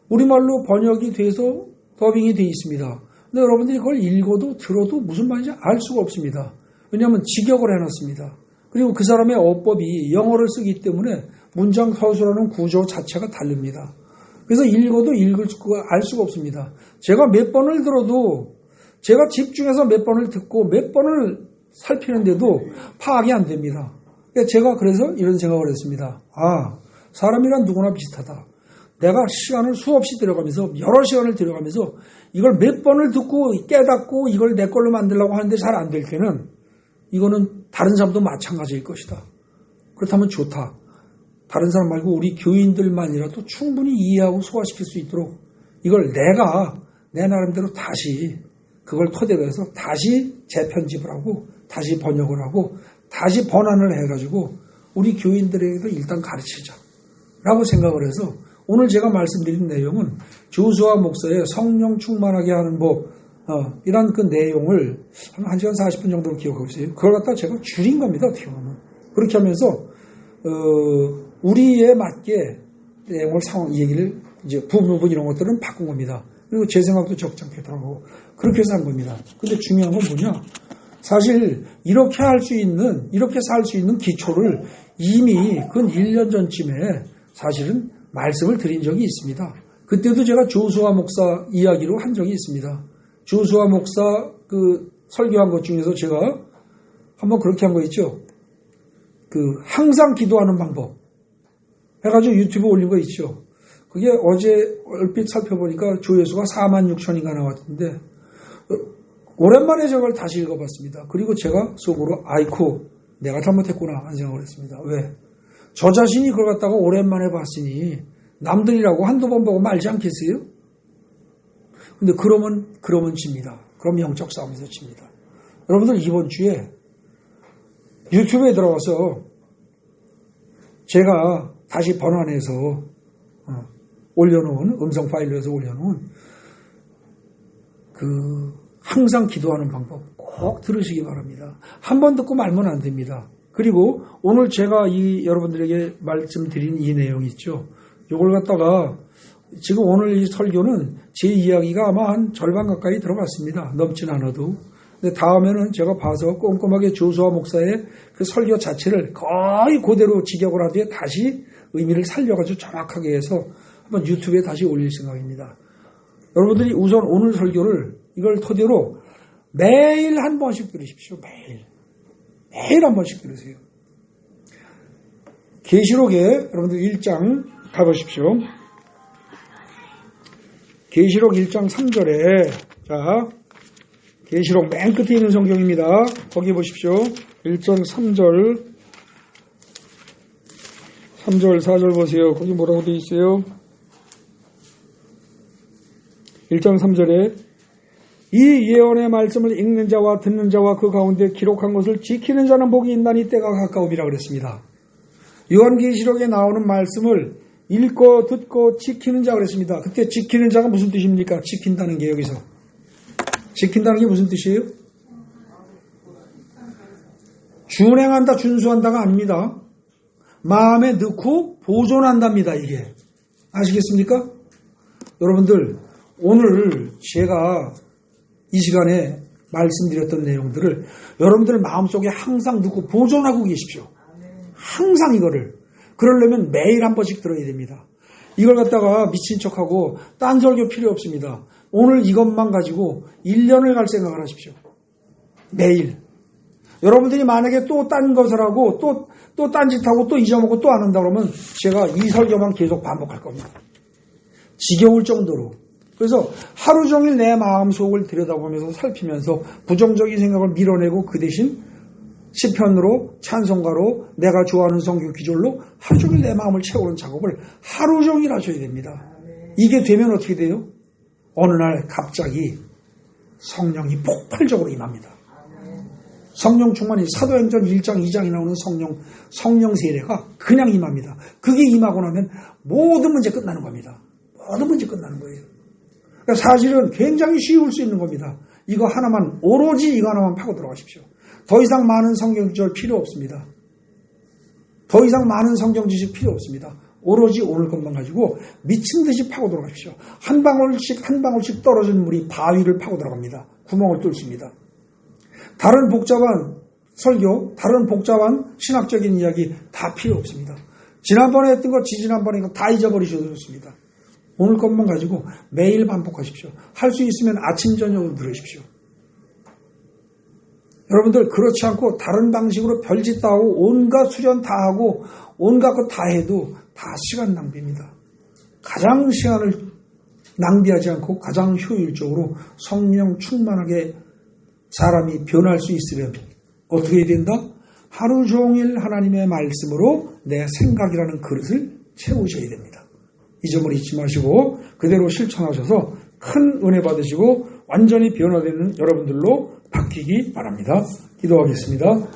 우리말로 번역이 돼서 더빙이 되어 있습니다. 근데 여러분들이 그걸 읽어도 들어도 무슨 말인지 알 수가 없습니다. 왜냐하면 직역을 해놨습니다. 그리고 그 사람의 어법이 영어를 쓰기 때문에 문장 서술하는 구조 자체가 다릅니다. 그래서 읽어도 알 수가 없습니다. 제가 몇 번을 들어도 제가 집중해서 몇 번을 듣고 몇 번을 살피는데도 파악이 안 됩니다. 제가 그래서 이런 생각을 했습니다. 사람이란 누구나 비슷하다. 내가 시간을 수없이 들어가면서 여러 시간을 들어가면서 이걸 몇 번을 듣고 깨닫고 이걸 내 걸로 만들려고 하는데 잘 안 될 때는 이거는 다른 사람도 마찬가지일 것이다. 그렇다면 좋다. 다른 사람 말고 우리 교인들만이라도 충분히 이해하고 소화시킬 수 있도록 이걸 내가 내 나름대로 다시 그걸 토대로 해서 다시 재편집을 하고 다시 번역을 하고 다시 번안을 해가지고 우리 교인들에게도 일단 가르치자 라고 생각을 해서 오늘 제가 말씀드린 내용은 조수아 목사의 성령 충만하게 하는 법 이런 그 내용을 한 1시간 40분 정도로 기억하고 있어요. 그걸 갖다 제가 줄인 겁니다. 어떻게 보면. 그렇게 하면서 우리에 맞게 내용을 얘기를 이제 부분 이런 것들은 바꾼 겁니다. 그리고 제 생각도 적잖게 들어가고 그렇게 해서 한 겁니다. 근데 중요한 건 뭐냐? 사실 이렇게 할 수 있는 이렇게 살 수 있는 기초를 이미 근 1년 전쯤에 사실은 말씀을 드린 적이 있습니다. 그때도 제가 조수아 목사 이야기로 한 적이 있습니다. 조수아 목사 그 설교한 것 중에서 제가 한번 그렇게 한 거 있죠. 그 항상 기도하는 방법 해가지고 유튜브에 올린 거 있죠. 그게 어제 얼핏 살펴보니까 조회수가 46,000인가 나왔는데 오랜만에 저걸 다시 읽어봤습니다. 그리고 제가 속으로 아이코 내가 잘못했구나 하는 생각을 했습니다. 왜? 저 자신이 그걸 갖다가 오랜만에 봤으니 남들이라고 한두 번 보고 말지 않겠어요? 근데 그러면 집니다. 그럼 영적 싸움에서 집니다. 여러분들 이번 주에 유튜브에 들어가서 제가 다시 번안해서 올려놓은 음성 파일로 해서 올려놓은 그 항상 기도하는 방법 꼭 들으시기 바랍니다. 한 번 듣고 말면 안 됩니다. 그리고 오늘 제가 여러분들에게 말씀드린 이 내용 있죠. 이걸 갖다가 지금 오늘 이 설교는 제 이야기가 아마 한 절반 가까이 들어갔습니다. 넘진 않아도. 근데 다음에는 제가 봐서 꼼꼼하게 조수아 목사의 그 설교 자체를 거의 그대로 직역을 하되 다시 의미를 살려가지고 정확하게 해서 한번 유튜브에 다시 올릴 생각입니다. 여러분들이 우선 오늘 설교를 이걸 토대로 매일 한 번씩 들으십시오. 매일 한 번씩 들으세요. 계시록에 여러분들 1장 가보십시오. 계시록 1장 3절에 자 계시록 맨 끝에 있는 성경입니다. 거기 보십시오. 1장 3절 4절 보세요. 거기 뭐라고 되어 있어요? 1장 3절에 이 예언의 말씀을 읽는 자와 듣는 자와 그 가운데 기록한 것을 지키는 자는 복이 있나니 때가 가까움이라 그랬습니다. 요한계시록에 나오는 말씀을 읽고 듣고 지키는 자 그랬습니다. 그때 지키는 자가 무슨 뜻입니까? 지킨다는 게 여기서. 지킨다는 게 무슨 뜻이에요? 준행한다, 준수한다가 아닙니다. 마음에 넣고 보존한답니다, 이게. 아시겠습니까? 여러분들, 오늘 제가 이 시간에 말씀드렸던 내용들을 여러분들 마음속에 항상 넣고 보존하고 계십시오. 항상 이거를. 그러려면 매일 한 번씩 들어야 됩니다. 이걸 갖다가 미친 척하고 딴 설교 필요 없습니다. 오늘 이것만 가지고 1년을 갈 생각을 하십시오. 매일. 여러분들이 만약에 또 딴 것을 하고 또 딴 짓하고 또 잊어먹고 또 안 한다 그러면 제가 이 설교만 계속 반복할 겁니다. 지겨울 정도로. 그래서 하루 종일 내 마음속을 들여다보면서 살피면서 부정적인 생각을 밀어내고 그 대신 시편으로 찬송가로 내가 좋아하는 성경 기절로 하루 종일 내 마음을 채우는 작업을 하루 종일 하셔야 됩니다. 이게 되면 어떻게 돼요? 어느 날 갑자기 성령이 폭발적으로 임합니다. 성령 충만이 사도행전 1장 2장에 나오는 성령 세례가 그냥 임합니다. 그게 임하고 나면 모든 문제 끝나는 겁니다. 모든 문제 끝나는 거예요. 그러니까 사실은 굉장히 쉬울 수 있는 겁니다. 이거 하나만, 오로지 이거 하나만 파고 들어가십시오. 더 이상 많은 성경 지식 필요 없습니다. 더 이상 많은 성경 지식 필요 없습니다. 오로지 오늘 것만 가지고 미친 듯이 파고 들어가십시오. 한 방울씩 한 방울씩 떨어진 물이 바위를 파고 들어갑니다. 구멍을 뚫습니다. 다른 복잡한 설교, 다른 복잡한 신학적인 이야기 다 필요 없습니다. 지난번에 했던 거, 지지난번에 했던 거 다 잊어버리셔도 좋습니다. 오늘 것만 가지고 매일 반복하십시오. 할 수 있으면 아침, 저녁으로 들으십시오. 여러분들 그렇지 않고 다른 방식으로 별짓 다 하고 온갖 수련 다 하고 온갖 것 다 해도 다 시간 낭비입니다. 가장 시간을 낭비하지 않고 가장 효율적으로 성령 충만하게 사람이 변할 수 있으면 어떻게 해야 된다? 하루 종일 하나님의 말씀으로 내 생각이라는 그릇을 채우셔야 됩니다. 이 점을 잊지 마시고 그대로 실천하셔서 큰 은혜 받으시고 완전히 변화되는 여러분들로 바뀌기 바랍니다. 기도하겠습니다.